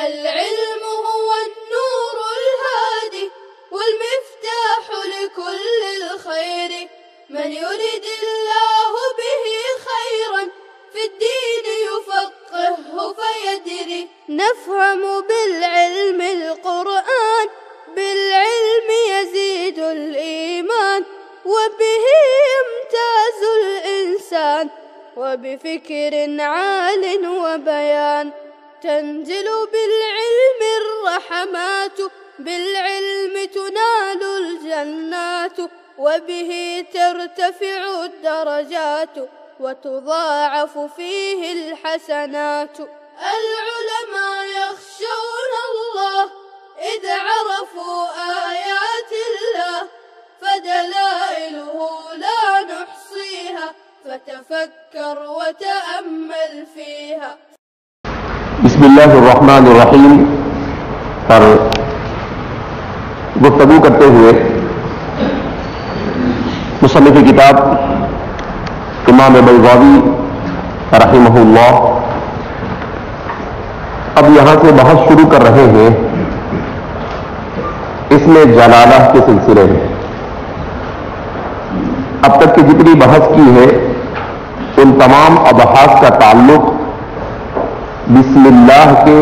العلم هو النور الهادي والمفتاح لكل الخير، من يرد الله به خيرا في الدين يفقهه فيدري. نفهم بالعلم القرآن، بالعلم يزيد الإيمان، وبه يمتاز الإنسان، وبفكر عال وبيان. تنزل بالعلم الرحمات، بالعلم تنال الجنات، وبه ترتفع الدرجات، وتضاعف فيه الحسنات. العلماء يخشون الله إذ عرفوا آيات الله، فدلائله لا نحصيها، فتفكر وتأمل فيها. بسم اللہ الرحمن الرحیم پر گفتگو کرتے ہوئے مصنف کتاب امام بیضاوی رحمہ اللہ اب یہاں سے بحث شروع کر رہے ہیں اس میں جلالہ کے سلسلے میں. اب تک کی جتنی بحث کی ہے ان تمام ابحاث کا تعلق بسم اللہ کے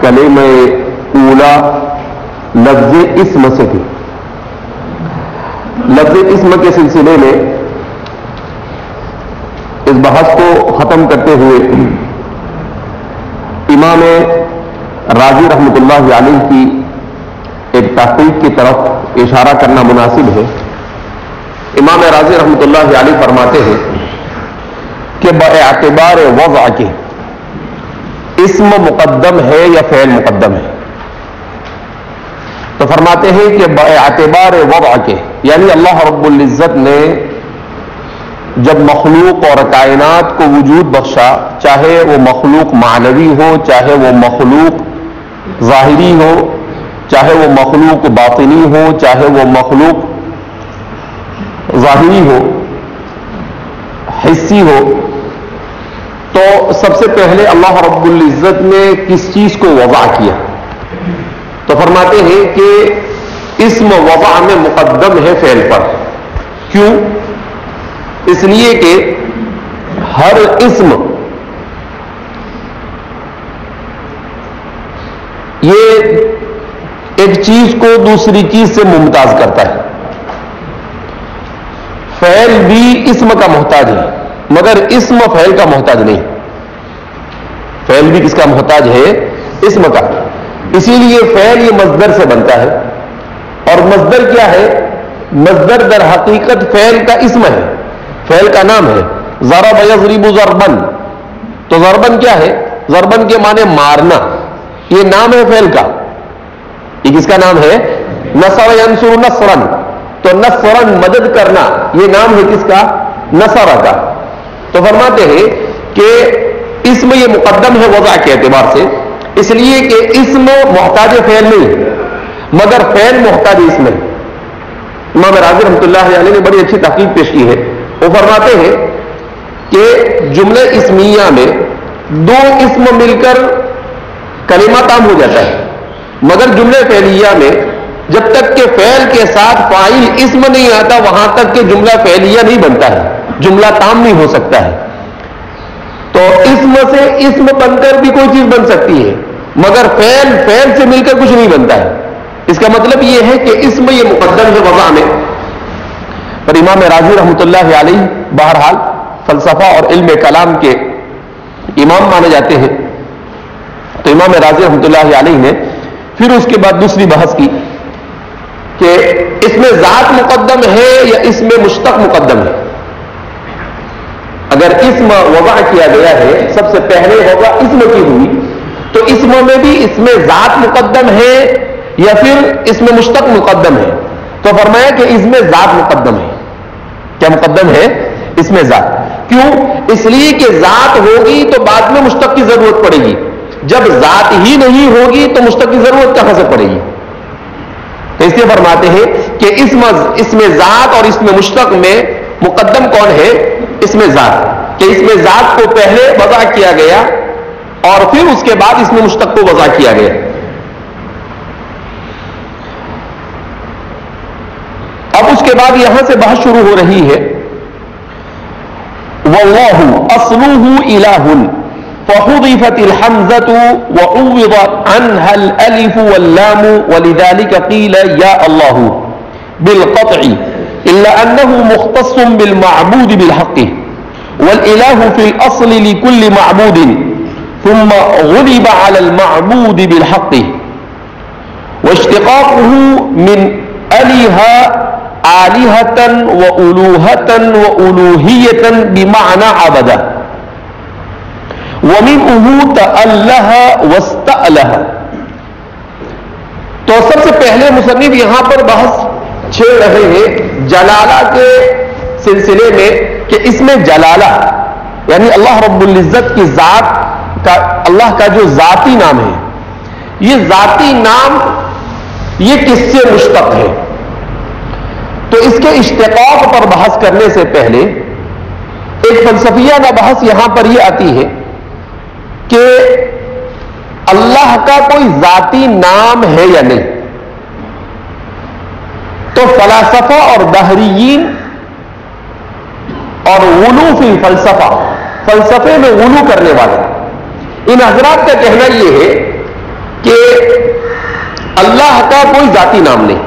کلمہ اولا لفظ اسم سے تھی. لفظ اسم کے سلسلے میں اس بحث کو ختم کرتے ہوئے امام راضی رحمۃ اللہ علیہ کی ایک تحقیق کی طرف اشارہ کرنا مناسب ہے. امام راضی رحمۃ اللہ علیہ فرماتے ہیں کہ باعتبار وضع کے اسم مقدم ہے یا فعل مقدم ہے؟ تو فرماتے ہیں کہ باعتبار وضع کے، یعنی اللہ رب العزت نے جب مخلوق اور کائنات کو وجود بخشا، چاہے وہ مخلوق معنوی ہو، چاہے وہ مخلوق ظاہری ہو، چاہے وہ مخلوق باطنی ہو، چاہے وہ مخلوق ظاہری ہو، حسی ہو، تو سب سے پہلے اللہ رب العزت نے کس چیز کو وضع کیا؟ تو فرماتے ہیں کہ اسم وضع میں مقدم ہے فعل پر. کیوں؟ اس لیے کہ ہر اسم یہ ایک چیز کو دوسری چیز سے ممتاز کرتا ہے. فعل بھی اسم کا محتاج ہے مگر اسم فعل کا محتاج نہیں. فعل بھی کس کا محتاج ہے؟ اسم کا. اسی لیے فعل یہ مصدر سے بنتا ہے، اور مصدر کیا ہے؟ مصدر در حقیقت فعل کا اسم ہے، فعل کا نام ہے. ضرب یضرب ضربن، تو ضربن کیا ہے؟ ضربن کے معنی مارنا، یہ نام ہے فعل کا. یہ کس کا نام ہے؟ نصر ینصر نصرن، تو نصرن مدد کرنا، یہ نام ہے کس کا؟ نصر کا. تو فرماتے ہیں کہ اسم یہ مقدم ہے وضع کے اعتبار سے، اس لیے کہ اسم محتاج فعل نہیں مگر فعل محتاج اسم ہے. امام راضی رحمۃ اللہ علیہ نے بڑی اچھی تحقیق پیش کی ہے. وہ فرماتے ہیں کہ جملے اسمیہ میں دو اسم مل کر کلمہ تام ہو جاتا ہے، مگر جملے فعلیہ میں جب تک کہ فعل کے ساتھ فاعل اسم نہیں آتا وہاں تک کہ جملہ فعلیہ نہیں بنتا ہے، جملہ تام نہیں ہو سکتا ہے. تو اسم سے اسم بن کر بھی کوئی چیز بن سکتی ہے مگر فعل سے مل کر کچھ نہیں بنتا ہے. اس کا مطلب یہ ہے کہ اسم یہ مقدم ہے وضع میں. پر امام راضی رحمۃ اللہ علیہ بہرحال فلسفہ اور علم کلام کے امام مانے جاتے ہیں. تو امام راضی رحمۃ اللہ علیہ نے پھر اس کے بعد دوسری بحث کی کہ اس میں ذات مقدم ہے یا اس میں مشتق مقدم ہے. اگر اسم وضع کیا گیا ہے سب سے پہلے ہوگا اسم کی ہوئی، تو اسم میں بھی اس میں ذات مقدم ہے یا پھر اس میں مشتق مقدم ہے؟ تو فرمایا کہ اس میں ذات مقدم ہے. کیا مقدم ہے؟ اس میں ذات. کیوں؟ اس لیے کہ ذات ہوگی تو بعد میں مشتق کی ضرورت پڑے گی، جب ذات ہی نہیں ہوگی تو مشتق کی ضرورت کہاں سے پڑے گی؟ تو اس لیے فرماتے ہیں کہ اس میں ذات اور اس میں مشتق میں مقدم کون ہے؟ اس میں ذات. کہ اس میں ذات کو پہلے وضع کیا گیا اور پھر اس کے بعد اس میں مشتق کو وضع کیا گیا. اب اس کے بعد یہاں سے بحث شروع ہو رہی ہے. واللہ اصلہ الہ فحذفت الحمزة وعوض عنها الالف واللام ولذلك قيل يا الله بالقطع الا انه مختص بالمعبود بالحق والاله في الاصل لكل معبود ثم غلب على المعبود بالحق واشتقاقه من الها آلهة وألوهة وألوهية بمعنى عبد ومنه تأله واستأله. تو سب سے پہلے مصنف یہاں پر بحث چھیڑ رہے ہیں جلالہ کے سلسلے میں کہ اس میں جلالہ یعنی اللہ رب العزت کی ذات کا, اللہ کا جو ذاتی نام ہے, یہ ذاتی نام یہ کس سے مشتق ہے. تو اس کے اشتقاق پر بحث کرنے سے پہلے ایک فلسفیانہ بحث یہاں پر یہ آتی ہے کہ اللہ کا کوئی ذاتی نام ہے یا نہیں. تو فلاسفہ اور دہریین اور غلو فی الفلسفہ, فلسفے میں غلو کرنے والے, ان حضرات کا کہنا یہ ہے کہ اللہ کا کوئی ذاتی نام نہیں,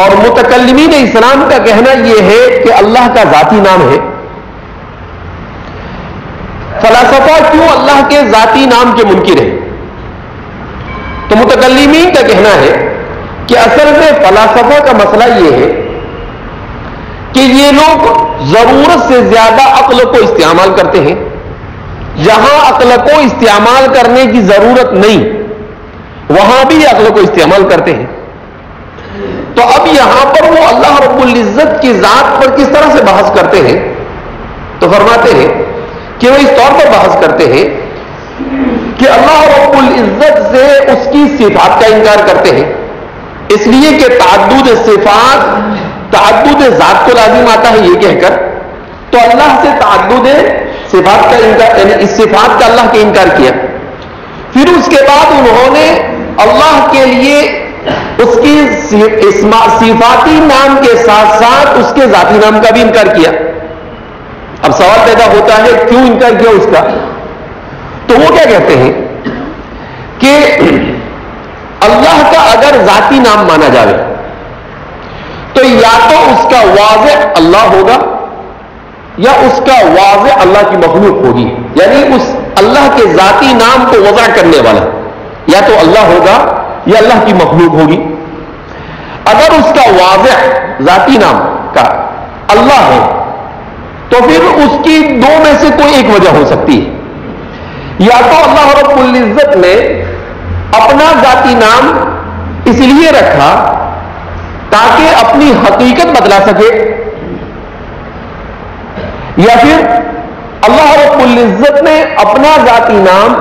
اور متکلمین اسلام کا کہنا یہ ہے کہ اللہ کا ذاتی نام ہے. فلاسفہ کیوں اللہ کے ذاتی نام کے منکر ہیں؟ تو متکلمین کا کہنا ہے کہ اصل میں فلاسفہ کا مسئلہ یہ ہے کہ یہ لوگ ضرورت سے زیادہ عقل کو استعمال کرتے ہیں. جہاں عقل کو استعمال کرنے کی ضرورت نہیں وہاں بھی عقل کو استعمال کرتے ہیں. تو اب یہاں پر وہ اللہ رب العزت کی ذات پر کس طرح سے بحث کرتے ہیں؟ تو فرماتے ہیں کہ وہ اس طور پر بحث کرتے ہیں کہ اللہ رب العزت سے اس کی صفات کا انکار کرتے ہیں, اس لیے کہ تعدد صفات تعدد ذات کو لازم آتا ہے یہ کہہ کر. تو اللہ سے تعدد صفات کا انکار, یعنی اس صفات کا اللہ کے انکار کیا. پھر اس کے بعد انہوں نے اللہ کے لیے اس کی صفاتی نام کے ساتھ ساتھ اس کے ذاتی نام کا بھی انکار کیا. اب سوال پیدا ہوتا ہے کیوں انکار کیا اس کا؟ تو وہ کیا کہتے ہیں کہ اللہ کا اگر ذاتی نام مانا جائے تو یا تو اس کا واضح اللہ ہوگا یا اس کا واضح اللہ کی مخلوق ہوگی, یعنی اس اللہ کے ذاتی نام کو وضع کرنے والا یا تو اللہ ہوگا یا اللہ کی مخلوق ہوگی. اگر اس کا واضح ذاتی نام کا اللہ ہے تو پھر اس کی دو میں سے کوئی ایک وجہ ہو سکتی ہے, یا تو اللہ رب العزت نے اپنا ذاتی نام اس لیے رکھا تاکہ اپنی حقیقت بتلا سکے, یا پھر اللہ رب العزت نے اپنا ذاتی نام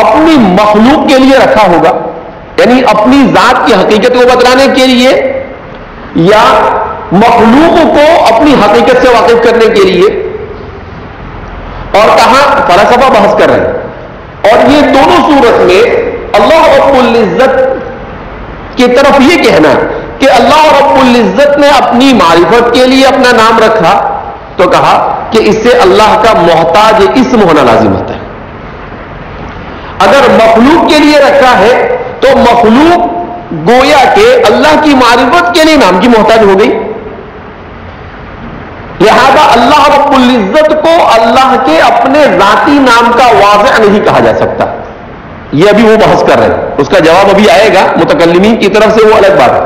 اپنی مخلوق کے لیے رکھا ہوگا, یعنی اپنی ذات کی حقیقت کو بتلانے کے لیے یا مخلوق کو اپنی حقیقت سے واقف کرنے کے لیے. اور کہاں فلسفہ بحث کر رہے ہیں, اور یہ دونوں صورت میں اللہ رب العزت کی طرف یہ کہنا کہ اللہ رب العزت نے اپنی معرفت کے لیے اپنا نام رکھا تو کہا کہ اس سے اللہ کا محتاج اسم ہونا لازم ہوتا ہے. اگر مخلوق کے لیے رکھا ہے تو مخلوق گویا کہ اللہ کی معرفت کے لیے نام کی محتاج ہو گئی, لہذا اللہ رب العزت کو اللہ کے اپنے ذاتی نام کا واضح نہیں کہا جا سکتا. یہ ابھی وہ بحث کر رہے ہیں, اس کا جواب ابھی آئے گا متکلمین کی طرف سے, وہ الگ بات ہے.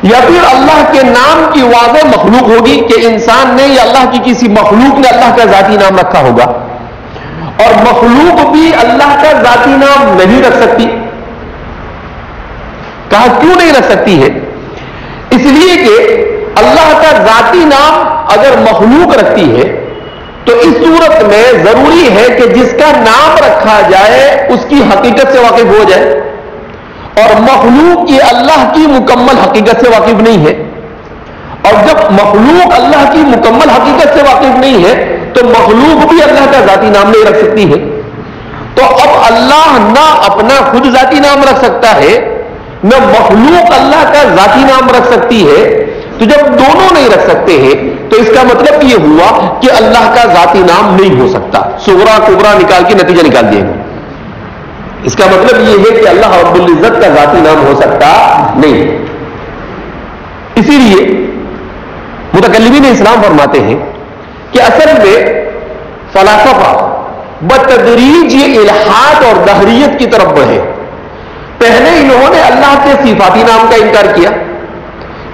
یا پھر اللہ کے نام کی واضح مخلوق ہوگی کہ انسان نے یا اللہ کی کسی مخلوق نے اللہ کا ذاتی نام رکھا ہوگا, اور مخلوق بھی اللہ کا ذاتی نام نہیں رکھ سکتی. کہا کیوں نہیں رکھ سکتی ہے؟ اس لیے کہ اللہ کا ذاتی نام اگر مخلوق رکھتی ہے تو اس صورت میں ضروری ہے کہ جس کا نام رکھا جائے اس کی حقیقت سے واقف ہو جائے, اور مخلوق یہ اللہ کی مکمل حقیقت سے واقف نہیں ہے. اور جب مخلوق اللہ کی مکمل حقیقت سے واقف نہیں ہے تو مخلوق بھی اللہ کا ذاتی نام نہیں رکھ سکتی ہے. تو اب اللہ نہ اپنا خود ذاتی نام رکھ سکتا ہے, نہ مخلوق اللہ کا ذاتی نام رکھ سکتی ہے. تو جب دونوں نہیں رکھ سکتے ہیں تو اس کا مطلب یہ ہوا کہ اللہ کا ذاتی نام نہیں ہو سکتا. صغرا کبرا نکال کے نتیجہ نکال دیا گا. اس کا مطلب یہ ہے کہ اللہ رب العزت کا ذاتی نام ہو سکتا نہیں. اسی لیے متکلمین اسلام فرماتے ہیں کہ اصل میں فلاسفہ بتدریج یہ الحاد اور دہریت کی طرف بڑھے. پہلے انہوں نے اللہ کے صفاتی نام کا انکار کیا,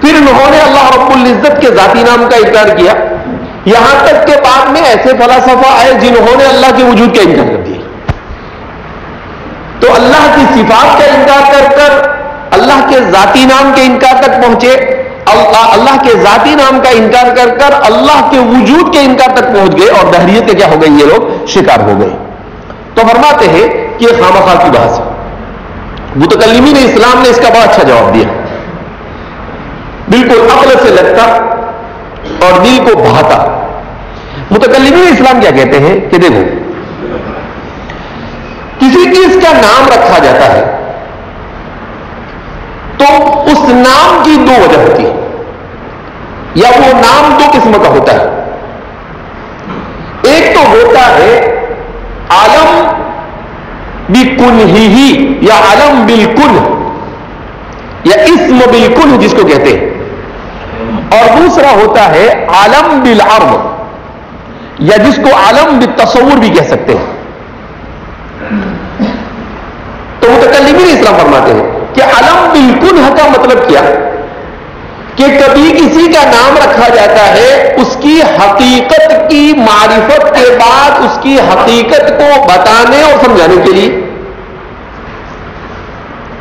پھر انہوں نے اللہ رب العزت کے ذاتی نام کا انکار کیا, یہاں تک کہ بعد میں ایسے فلاسفہ آئے جنہوں نے اللہ کے وجود کا انکار کر دیا. تو اللہ کی صفات کا انکار کر کر اللہ کے ذاتی نام کے انکار تک پہنچے, اللہ کے ذاتی نام کا انکار کر کر اللہ کے وجود کے انکار تک پہنچ گئے, اور دہریت کے کیا ہو گئی, یہ لوگ شکار ہو گئے. تو فرماتے ہیں کہ یہ خامخواہ کی بحث ہے. متکلمین اسلام نے اس کا بڑا اچھا جواب دیا, بالکل عقل سے لگتا اور دل کو بھاتا. متکلمین اسلام کیا کہتے ہیں کہ دیکھو, کسی چیز کا نام رکھا جاتا ہے تو اس نام کی دو وجہ ہوتی ہے, یا وہ نام دو قسم کا ہوتا ہے. ایک تو ہوتا ہے عالم بکنہ یا عالم بالکن یا اسم بالکن جس کو کہتے ہیں, اور دوسرا ہوتا ہے عالم بالعرض یا جس کو عالم بالتصور بھی کہہ سکتے ہیں. تو متکلمین اسلام فرماتے ہیں کہ عالم بالکنہ کا مطلب کیا, کہ کبھی کسی کا نام رکھا جاتا ہے اس کی حقیقت کی معرفت کے بعد اس کی حقیقت کو بتانے اور سمجھانے کے لیے.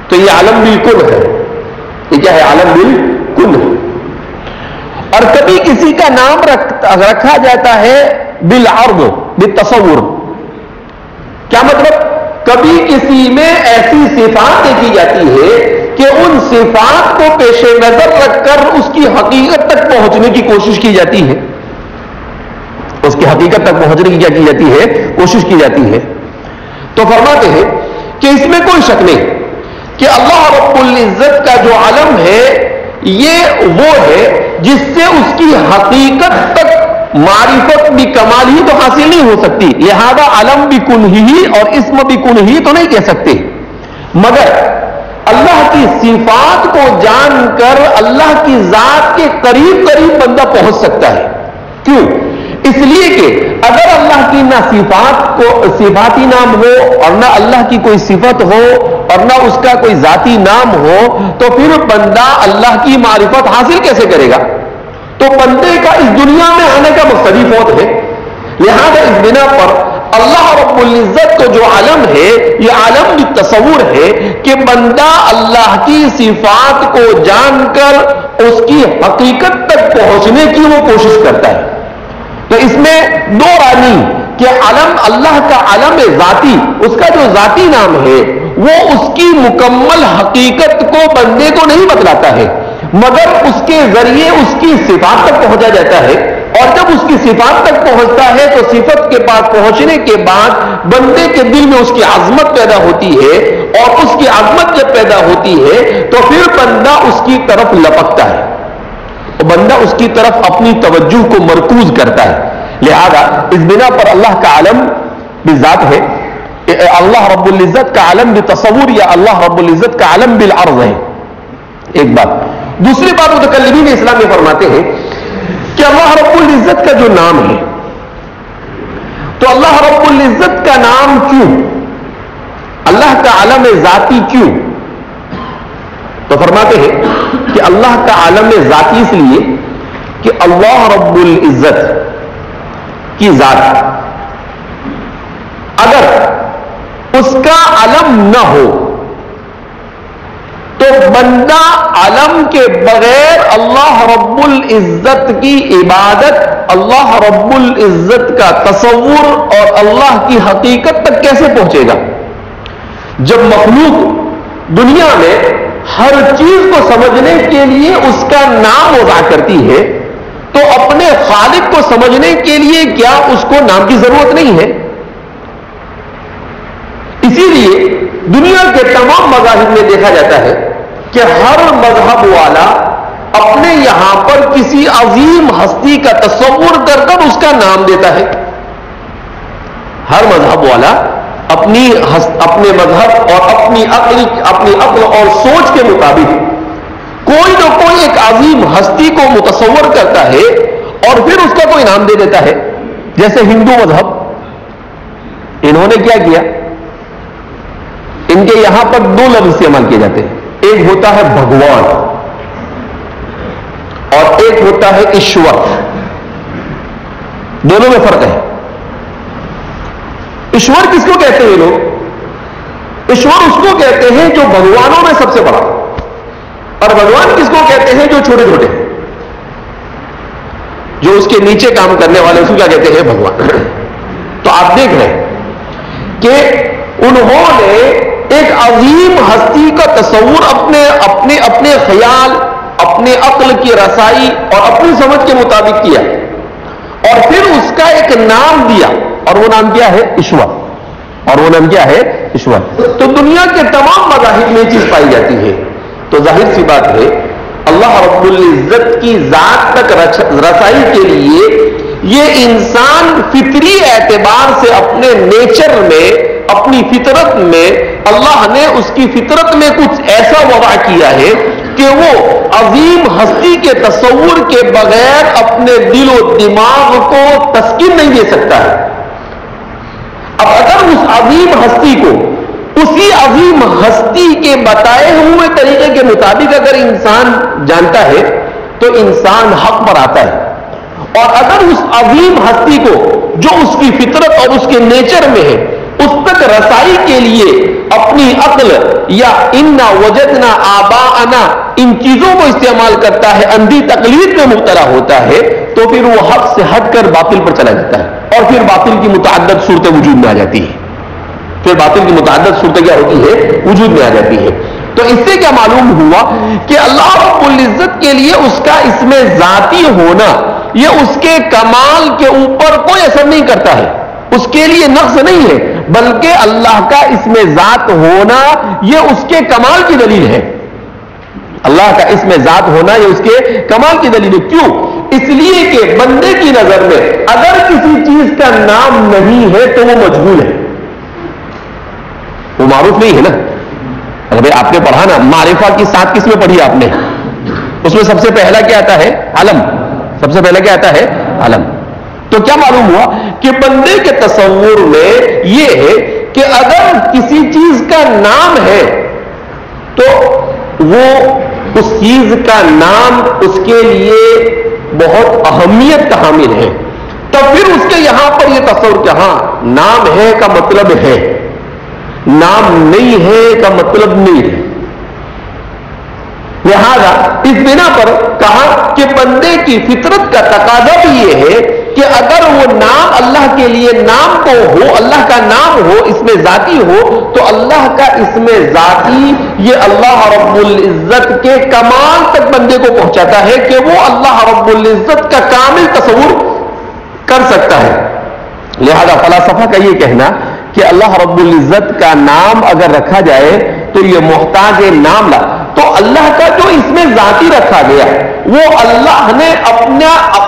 تو یہ عالم بالکل ہے. یہ کیا ہے, عالم بالکل ہے. اور کبھی کسی کا نام رکھا جاتا ہے بالعرض بالتصور. کیا مطلب, کبھی کسی میں ایسی صفات دیکھی جاتی ہے کہ ان صفات کو پیش نظر رکھ کر اس کی حقیقت تک پہنچنے کی کوشش کی جاتی ہے, اس کی حقیقت تک پہنچنے کی کیا کی جاتی ہے, کوشش کی جاتی ہے. تو فرماتے ہیں کہ اس میں کوئی شک نہیں کہ اللہ رب العزت کا جو علم ہے یہ وہ ہے جس سے اس کی حقیقت تک معرفت بھی کمال ہی تو حاصل نہیں ہو سکتی, لہذا علم بھی کنہی اور اسم بھی کنہی تو نہیں کہہ سکتے. مگر اللہ کی صفات کو جان کر اللہ کی ذات کے قریب قریب بندہ پہنچ سکتا ہے. کیوں, اس لیے کہ اگر اللہ کی نہ صفاتی نام ہو اور نہ اللہ کی کوئی صفت ہو اور نہ اس کا کوئی ذاتی نام ہو تو پھر بندہ اللہ کی معرفت حاصل کیسے کرے گا. تو بندے کا اس دنیا میں آنے کا مقصد موت ہے. لہذا اس بنا پر اللہ رب العزت کو جو عالم ہے یہ عالم بھی تصور ہے کہ بندہ اللہ کی صفات کو جان کر اس کی حقیقت تک پہنچنے کی وہ کوشش کرتا ہے. تو اس میں دو رانی کہ علم اللہ کا علم ذاتی, اس کا جو ذاتی نام ہے وہ اس کی مکمل حقیقت کو بندے کو نہیں بتلاتا ہے, مگر اس کے ذریعے اس کی صفات تک پہنچا جاتا ہے. اور جب اس کی صفات تک پہنچتا ہے تو صفت کے پاس پہنچنے کے بعد بندے کے دل میں اس کی عظمت پیدا ہوتی ہے, اور اس کی عظمت جب پیدا ہوتی ہے تو پھر بندہ اس کی طرف لپکتا ہے, بندہ اس کی طرف اپنی توجہ کو مرکوز کرتا ہے. لہذا اس بنا پر اللہ کا عالم بذات ہے, اللہ رب العزت کا عالم بالتصور یا اللہ رب العزت کا عالم بالعرض ہے. ایک بات. دوسری بات متکلمین اسلام میں فرماتے ہیں کہ اللہ رب العزت کا جو نام ہے, تو اللہ رب العزت کا نام کیوں, اللہ کا عالم ذاتی کیوں. تو فرماتے ہیں کہ اللہ کا عالم ذاتی اس لیے کہ اللہ رب العزت کی ذات اگر اس کا علم نہ ہو تو بندہ علم کے بغیر اللہ رب العزت کی عبادت, اللہ رب العزت کا تصور اور اللہ کی حقیقت تک کیسے پہنچے گا. جب مخلوق دنیا میں ہر چیز کو سمجھنے کے لیے اس کا نام وضع کرتی ہے تو اپنے خالق کو سمجھنے کے لیے کیا اس کو نام کی ضرورت نہیں ہے؟ اسی لیے دنیا کے تمام مذاہب میں دیکھا جاتا ہے کہ ہر مذہب والا اپنے یہاں پر کسی عظیم ہستی کا تصور کر کر اس کا نام دیتا ہے. ہر مذہب والا اپنے مذہب اور اپنی عقل اور سوچ کے مطابق کوئی نہ کوئی ایک عظیم ہستی کو متصور کرتا ہے اور پھر اس کا کوئی نام دے دیتا ہے. جیسے ہندو مذہب، انہوں نے کیا کیا؟ ان کے یہاں پر دو لفظ استعمال کیے جاتے ہیں. ایک ہوتا ہے بھگوان اور ایک ہوتا ہے ایشور. دونوں میں فرق ہے. ایشور کس کو کہتے ہیں لوگ؟ ایشور اس کو کہتے ہیں جو بھگوانوں میں سب سے بڑا، اور بھگوان کس کو کہتے ہیں جو چھوٹے چھوٹے ہیں، جو اس کے نیچے کام کرنے والے، اس کو کیا کہتے ہیں؟ بھگوان. تو آپ دیکھ رہے ہیں کہ انہوں نے ایک عظیم ہستی کا تصور اپنے خیال، اپنے عقل کی رسائی اور اپنی سمجھ کے مطابق کیا اور پھر اس کا ایک نام دیا، اور وہ نام کیا ہے؟ ایشور. اور وہ نام کیا ہے؟ ایشور. تو دنیا کے تمام مذاہب میں یہ چیز پائی جاتی ہے. تو ظاہر سی بات ہے اللہ رب العزت کی ذات تک رسائی کے لیے یہ انسان فطری اعتبار سے اپنے نیچر میں، اپنی فطرت میں، اللہ نے اس کی فطرت میں کچھ ایسا وضع کیا ہے کہ وہ عظیم ہستی کے تصور کے بغیر اپنے دل و دماغ کو تسکین نہیں دے سکتا ہے. اب اگر اس عظیم ہستی کو اسی عظیم ہستی کے بتائے ہوئے طریقے کے مطابق اگر انسان جانتا ہے تو انسان حق پر آتا ہے. اور اگر اس عظیم ہستی کو جو اس کی فطرت اور اس کے نیچر میں ہے اس تک رسائی کے لیے اپنی عقل یا انا وجدنا آباءنا ان چیزوں کو استعمال کرتا ہے، اندھی تقلید میں مبتلا ہوتا ہے، تو پھر وہ حق سے ہٹ کر باطل پر چلا جاتا ہے اور پھر باطل کی متعدد صورتیں وجود میں آ جاتی ہے. پھر باطل کی متعدد صورتیں کیا ہوتی ہے؟ وجود میں آ جاتی ہے. تو اس سے کیا معلوم ہوا کہ اللہ رب العزت کے لیے اس کا اس میں ذاتی ہونا یہ اس کے کمال کے اوپر کوئی اثر نہیں کرتا ہے، اس کے لیے نقص نہیں ہے، بلکہ اللہ کا اس میں ذات ہونا یہ اس کے کمال کی دلیل ہے. اللہ کا اس میں ذات ہونا یہ اس کے کمال کی دلیل ہے. کیوں؟ اس لیے کہ بندے کی نظر میں اگر کسی چیز کا نام نہیں ہے تو وہ مجہول ہے، وہ معروف نہیں ہے نا. اگر بھائی آپ نے پڑھا نا معرفہ کی 7 قسمیں پڑھی آپ نے، اس میں سب سے پہلا کیا آتا ہے؟ علم. سب سے پہلا کیا آتا ہے؟ علم. تو کیا معلوم ہوا کہ بندے کے تصور میں یہ ہے کہ اگر کسی چیز کا نام ہے تو وہ اس چیز کا نام اس کے لیے بہت اہمیت کا حامل ہے. تو پھر اس کے یہاں پر یہ تصور کہ ہاں نام ہے کا مطلب ہے، نام نہیں ہے کا مطلب نہیں ہے. لہذا اس بنا پر کہا کہ بندے کی فطرت کا تقاضا بھی یہ ہے کہ اگر وہ نام اللہ کے لیے نام کو ہو، اللہ کا نام ہو، اس میں ذاتی ہو، تو اللہ کا اس میں ذاتی یہ اللہ رب العزت کے کمال تک بندے کو پہنچاتا ہے کہ وہ اللہ رب العزت کا کامل تصور کر سکتا ہے. لہذا فلاسفہ کا یہ کہنا کہ اللہ رب العزت کا نام اگر رکھا جائے تو یہ محتاج نام لا، تو اللہ کا جو اس میں ذاتی رکھا گیا وہ اللہ نے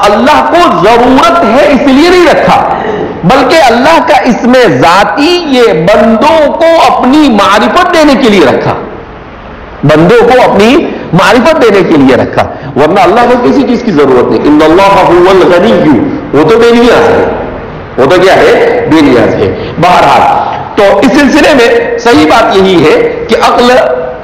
اللہ کو ضرورت ہے اس لیے نہیں رکھا، بلکہ اللہ کا اس میں ذاتی یہ بندوں کو اپنی معرفت دینے کے لیے رکھا، بندوں کو اپنی معرفت دینے کے لیے رکھا. ورنہ اللہ کو کسی چیز کی ضرورت نہیں. ان اللہ هو الغنی، وہ تو بے نیاز ہے، وہ تو کیا ہے؟ بے نیاز ہے. بہرحال تو اس سلسلے میں صحیح بات یہی ہے کہ عقل،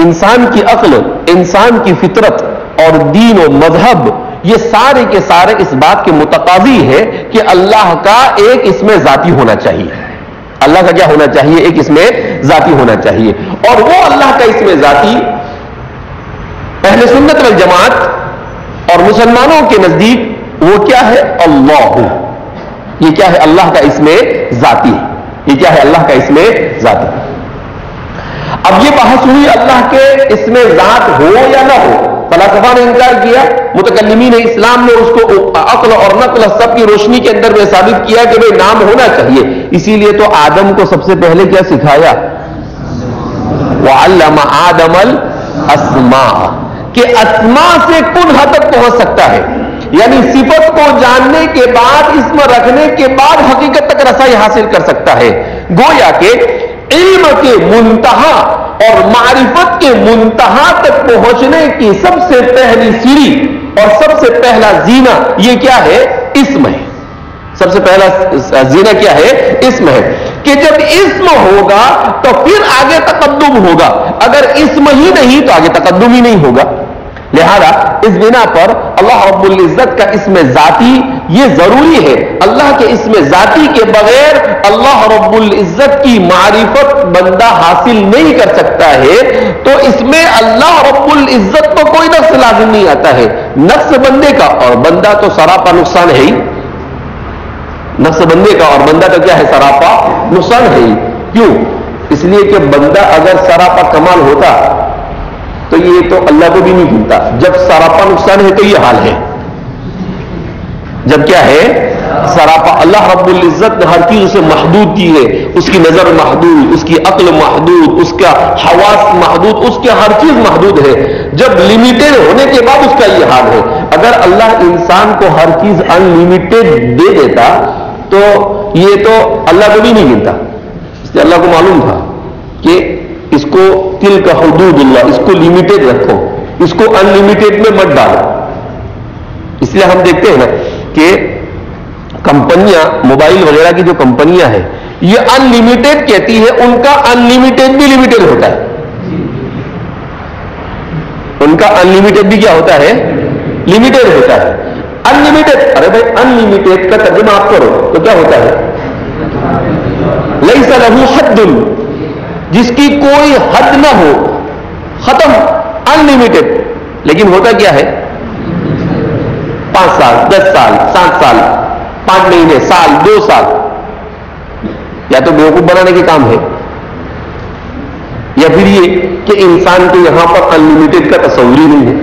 انسان کی عقل، انسان کی فطرت اور دین و مذہب یہ سارے کے سارے اس بات کے متقاضی ہے کہ اللہ کا ایک اس میں ذاتی ہونا چاہیے. اللہ کا کیا ہونا چاہیے؟ ایک اس میں ذاتی ہونا چاہیے. اور وہ اللہ کا اس میں ذاتی اہل سنت والجماعت اور مسلمانوں کے نزدیک وہ کیا ہے؟ اللہ. یہ کیا ہے؟ اللہ کا اس میں ذاتی. یہ کیا ہے؟ اللہ کا اس میں ذاتی. اب یہ بحث ہوئی اللہ کے اسم ذات ہو یا نہ ہو. فلاسفہ نے انکار کیا, متکلمین اسلام نے اس کو عقل اور نقل سب کی روشنی کے اندر میں ثابت کیا کہ بھئی نام ہونا چاہیے. اسی لیے تو آدم کو سب سے پہلے کیا سکھایا؟ وَعَلَّمَ آدَمَ الْأَسْمَاءَ, کہ اسماء سے کن حد تک پہنچ سکتا ہے, یعنی صفت کو جاننے کے بعد, اسم رکھنے کے بعد حقیقت تک رسائی حاصل کر سکتا ہے. گویا کہ علم کے منتہا اور معرفت کے منتہا تک پہنچنے کی سب سے پہلی سیڑھی اور سب سے پہلا زینہ یہ کیا ہے؟ اسم ہے. سب سے پہلا زینہ کیا ہے؟ اسم ہے. کہ جب اسم ہوگا تو پھر آگے تقدم ہوگا, اگر اسم ہی نہیں تو آگے تقدم ہی نہیں ہوگا. لہذا اس بنا پر اللہ رب العزت کا اسم ذاتی یہ ضروری ہے. اللہ کے اسم ذاتی کے بغیر اللہ رب العزت کی معرفت بندہ حاصل نہیں کر سکتا ہے. تو اس میں اللہ رب العزت کو کوئی نقص لازم نہیں آتا ہے. نقص بندے کا, اور بندہ تو سراپا نقصان ہے ہی. نقص بندے کا اور بندہ کا کیا ہے؟ سراپا نقصان ہے ہی. کیوں؟ اس لیے کہ بندہ اگر سراپا کمال ہوتا تو یہ تو اللہ کو بھی نہیں گنتا. جب سراپا نقصان ہے تو یہ حال ہے. جب کیا ہے؟ سراپا. اللہ رب العزت نے ہر چیز اسے محدود کی ہے. اس کی نظر محدود, اس کی عقل محدود, اس کا حواس محدود, اس کے ہر چیز محدود ہے. جب لمیٹڈ ہونے کے بعد اس کا یہ حال ہے. اگر اللہ انسان کو ہر چیز ان لمیٹڈ دے دیتا تو یہ تو اللہ کو بھی نہیں گنتا. اس لیے اللہ کو معلوم تھا کہ اس کو تل کا حدود اللہ, اس کو لمیٹڈ رکھو, اس کو ان لمیٹڈ میں مت ڈالو. اس لیے ہم دیکھتے ہیں نا کہ کمپنیاں, موبائل وغیرہ کی جو کمپنیاں ہیں, یہ ان لمیٹڈ کہتی ہے, ان کا ان لمیٹڈ بھی لمیٹڈ ہوتا ہے. ان کا ان لمیٹڈ بھی کیا ہوتا ہے؟ لمیٹڈ ہوتا ہے. ان لمیٹڈ, ارے بھائی ان لمیٹڈ کا ترجمہ آپ کرو تو کیا ہوتا ہے؟ لیس لہ حد, جس کی کوئی حد نہ ہو, ختم, ان لمیٹڈ. لیکن ہوتا کیا ہے؟ 5 سال, 10 سال, 7 سال, 5 مہینے, سال, 2 سال. یا تو بیوقوف بنانے کے کام ہے, یا پھر یہ کہ انسان کو یہاں پر ان لمیٹڈ کا تصور ہی نہیں ہے.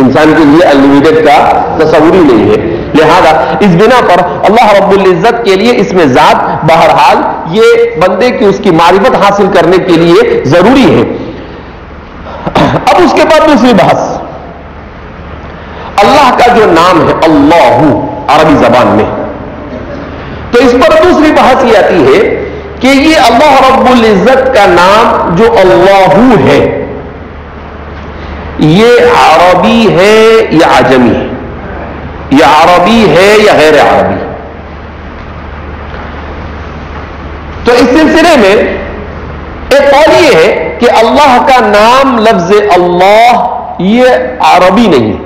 انسان کے لیے ان لمیٹڈ کا تصور ہی نہیں ہے. لہذا اس بنا پر اللہ رب العزت کے لیے اس میں ذات بہرحال یہ بندے کی اس کی معرفت حاصل کرنے کے لیے ضروری ہے. اب اس کے بعد دوسری بحث, اللہ کا جو نام ہے اللہ عربی زبان میں, تو اس پر دوسری بحث یہ آتی ہے کہ یہ اللہ رب العزت کا نام جو اللہ ہے, یہ عربی ہے یا عجمی ہے, یا عربی ہے یا غیر عربی. تو اس سلسلے میں ایک قول یہ ہے کہ اللہ کا نام لفظ اللہ یہ عربی نہیں.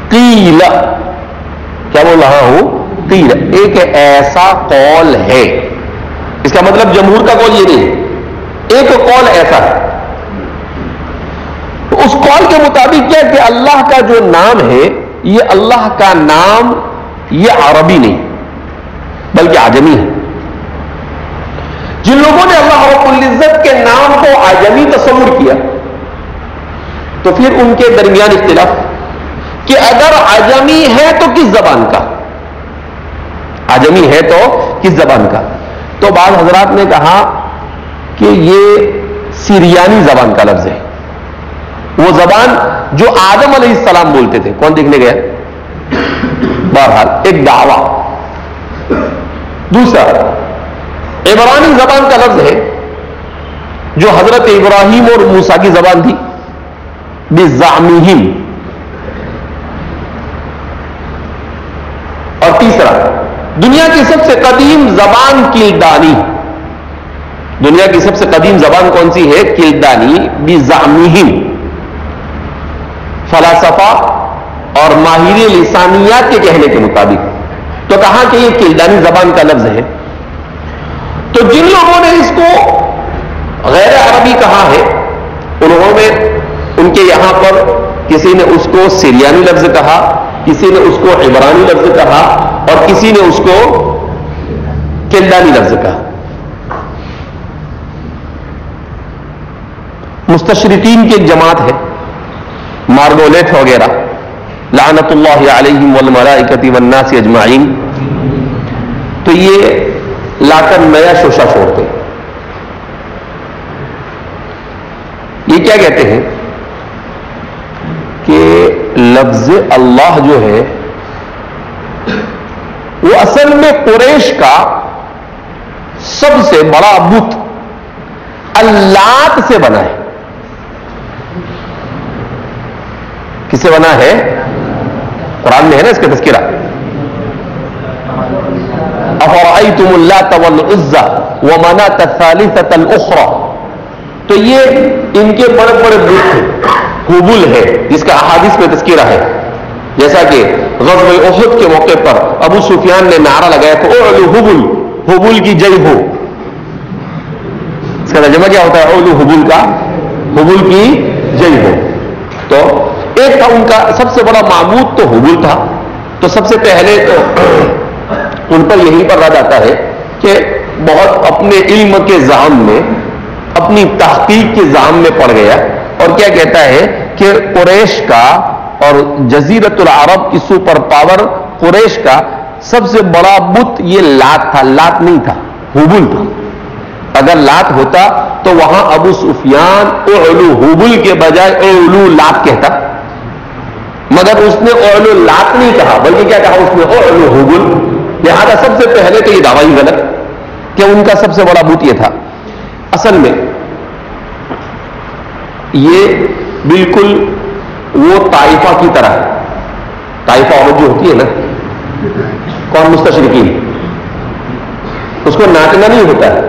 قیل, کیا بول رہا ہوں؟ قیل, ایک ایسا قول ہے. اس کا مطلب جمہور کا قول یہ نہیں, ایک قول ایسا ہے. اس قول کے مطابق کیا کہ اللہ کا جو نام ہے یہ اللہ کا نام یہ عربی نہیں بلکہ عجمی ہے. جن لوگوں نے اللہ رب العزت کے نام کو عجمی تصور کیا تو پھر ان کے درمیان اختلاف کہ اگر عجمی ہے تو کس زبان کا, عجمی ہے تو کس زبان کا. تو بعض حضرات نے کہا کہ یہ سریانی زبان کا لفظ ہے, وہ زبان جو آدم علیہ السلام بولتے تھے. کون دیکھنے گیا؟ بہرحال ایک دعویٰ. دوسرا عبرانی زبان کا لفظ ہے جو حضرت ابراہیم اور موسیٰ کی زبان تھی, بزعمہم. اور تیسرا دنیا کی سب سے قدیم زبان کلدانی. دنیا کی سب سے قدیم زبان کون سی ہے؟ کلدانی. بزعمہم, فلاسفہ اور ماہر لسانیات کے کہنے کے مطابق. تو کہا کہ یہ کلدانی زبان کا لفظ ہے. تو جن لوگوں نے اس کو غیر عربی کہا ہے انہوں نے, ان کے یہاں پر کسی نے اس کو سریانی لفظ کہا, کسی نے اس کو عبرانی لفظ کہا, اور کسی نے اس کو کلدانی لفظ کہا. مستشرقین کی ایک جماعت ہے، مارگولیٹ وغیرہ، لعنت اللہ علیہم والملائکۃ والناس اجمعین، تو یہ لا کر نیا شوشہ چھوڑتے ہیں۔ یہ کیا کہتے ہیں کہ لفظ اللہ جو ہے وہ اصل میں قریش کا سب سے بڑا بت اللات سے بنا ہے۔ کس سے بنا ہے؟ قرآن میں ہے نا اس کا تذکرہ، افرأیتم اللات والعزى ومناة الثالثة الأخرى، تو یہ ان کے بڑے بڑے بت تھے۔ حبل ہے جس کا احادیث میں تذکرہ ہے، جیسا کہ غزوہ احد کے موقع پر ابو سفیان نے نعرہ لگایا تھا اعلو حبل، حبل کی جی ہو۔ اس کا ترجمہ کیا ہوتا ہے؟ اعلو حبل کا، حبل کی جی ہو۔ تو ایک تھا ان کا سب سے بڑا معبود تو حبل تھا، تو سب سے پہلے تو ان پر یہی پر رد آتا ہے کہ بہت اپنے علم کے زعم میں، اپنی تحقیق کے زعم میں پڑ گیا، اور کیا کہتا ہے کہ قریش کا اور جزیرت العرب کی سپر پاور قریش کا سب سے بڑا بت یہ لات تھا۔ لات نہیں تھا، حبل تھا۔ اگر لات ہوتا تو وہاں ابو سفیان اعلو حبل کے بجائے اعلو لات کہتا، مگر اس نے اعلو لات نہیں کہا، بلکہ کیا کہا اس نے؟ اعلو حبل۔ لہذا سب سے پہلے تو یہ دعویٰ ہی غلط کہ ان کا سب سے بڑا بت یہ تھا۔ اصل میں یہ بالکل وہ طائفہ کی طرح ہے۔ طائفہ عورت جو ہوتی ہے نا، کون؟ مستشرقین، اس کو ناچنا نہیں ہوتا ہے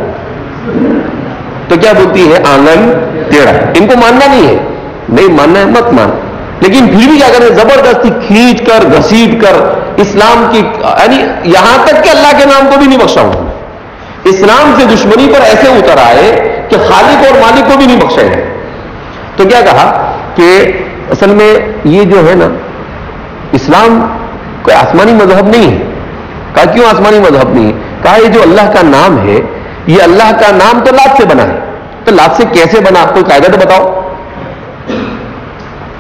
تو کیا بولتی ہے؟ آنگن ٹیڑھا۔ ان کو ماننا نہیں ہے، نہیں ماننا ہے مت مان، لیکن پھر بھی کیا کریں؟ زبردستی کھینچ کر گھسیٹ کر اسلام کی، یعنی یہاں تک کہ اللہ کے نام کو بھی نہیں بخشا ہوں، اسلام سے دشمنی پر ایسے اتر آئے کہ خالق اور مالک کو بھی نہیں بخشے ہیں۔ تو کیا کہا کہ اصل میں یہ جو ہے نا، اسلام کوئی آسمانی مذہب نہیں ہے۔ کہا کیوں آسمانی مذہب نہیں ہے؟ کہا یہ جو اللہ کا نام ہے، یہ اللہ کا نام تو لات سے بنا ہے، تو لات سے کیسے بنا؟ کوئی قاعدہ تو بتاؤ۔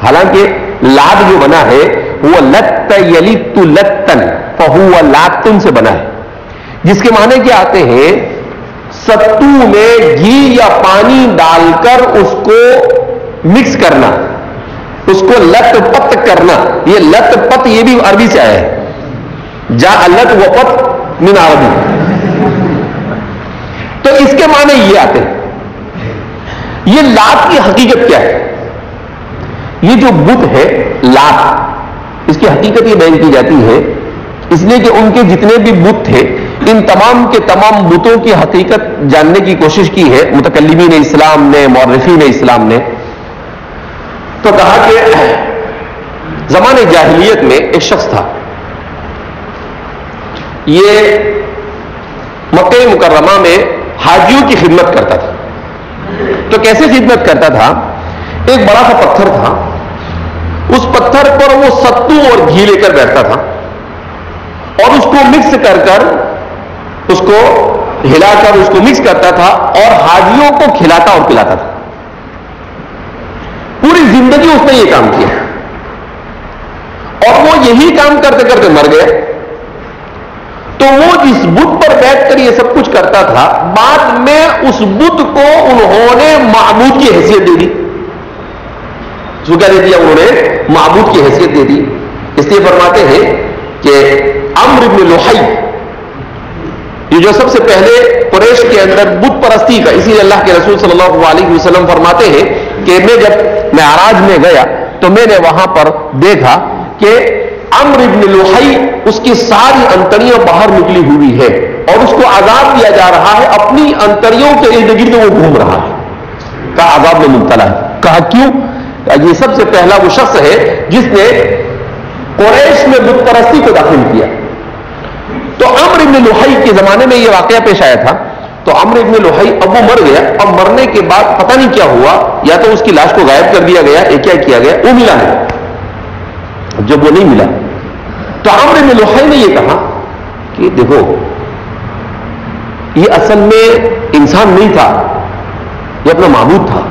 حالانکہ لات جو بنا ہے وہ لت یلت لتن فہو لاتن سے بنا ہے، جس کے معنی کیا آتے ہیں؟ ستو میں گھی یا پانی ڈال کر اس کو مکس کرنا، اس کو لت پت کرنا۔ یہ لت پت یہ بھی عربی سے آیا ہے، جا لت و پت من عربی، تو اس کے معنی یہ آتے ہیں۔ یہ لات کی حقیقت کیا ہے؟ یہ جو بت ہے لات، اس کی حقیقت یہ بیان کی جاتی ہے اس لیے کہ ان کے جتنے بھی بت تھے، ان تمام کے تمام بتوں کی حقیقت جاننے کی کوشش کی ہے متکلمین اسلام نے، مورخین اسلام نے۔ تو کہا کہ زمانے جاہلیت میں ایک شخص تھا، یہ مکہ مکرمہ میں حاجیوں کی خدمت کرتا تھا۔ تو کیسے خدمت کرتا تھا؟ ایک بڑا سا پتھر تھا، اس پتھر پر وہ ستو اور گھی لے کر بیٹھتا تھا اور اس کو مکس کر کر، اس کو ہلا کر اس کو مکس کرتا تھا اور حاجیوں کو کھلاتا اور پلاتا تھا۔ پوری زندگی اس نے یہ کام کیا اور وہ یہی کام کرتے کرتے مر گیا۔ تو وہ جس بت پر بیٹھ کر یہ سب کچھ کرتا تھا، بعد میں اس بت کو انہوں نے معبود کی حیثیت دے دی۔ اس کو کیا دے دیا؟ انہوں نے معبود کی حیثیت دے دی۔ اس لیے فرماتے ہیں کہ عمرو بن لحی، یہ جو سب سے پہلے قریش کے اندر بت پرستی کا، اسی لیے اللہ کے رسول صلی اللہ علیہ وسلم فرماتے ہیں کہ میں جب معراج میں گیا تو میں نے وہاں پر دیکھا کہ عمرو بن لحی، اس کی ساری انتڑیاں باہر نکلی ہوئی ہے اور اس کو عذاب دیا جا رہا ہے، اپنی انتڑیوں کے ارد گرد وہ گھوم رہا ہے۔ کہا عذاب میں مبتلا ہے۔ کہا کیوں؟ یہ سب سے پہلا وہ شخص ہے جس نے قریش میں بت پرستی کو داخل کیا۔ تو عمرو بن لحی کے زمانے میں یہ واقعہ پیش آیا تھا۔ تو عمرو بن لحی اب وہ مر گیا، اب مرنے کے بعد پتہ نہیں کیا ہوا، یا تو اس کی لاش کو غائب کر دیا گیا، یا کیا کیا گیا، وہ ملا نہیں۔ جب وہ نہیں ملا تو عمرو بن لحی نے یہ کہا کہ دیکھو، یہ اصل میں انسان نہیں تھا، یہ اپنا معبود تھا،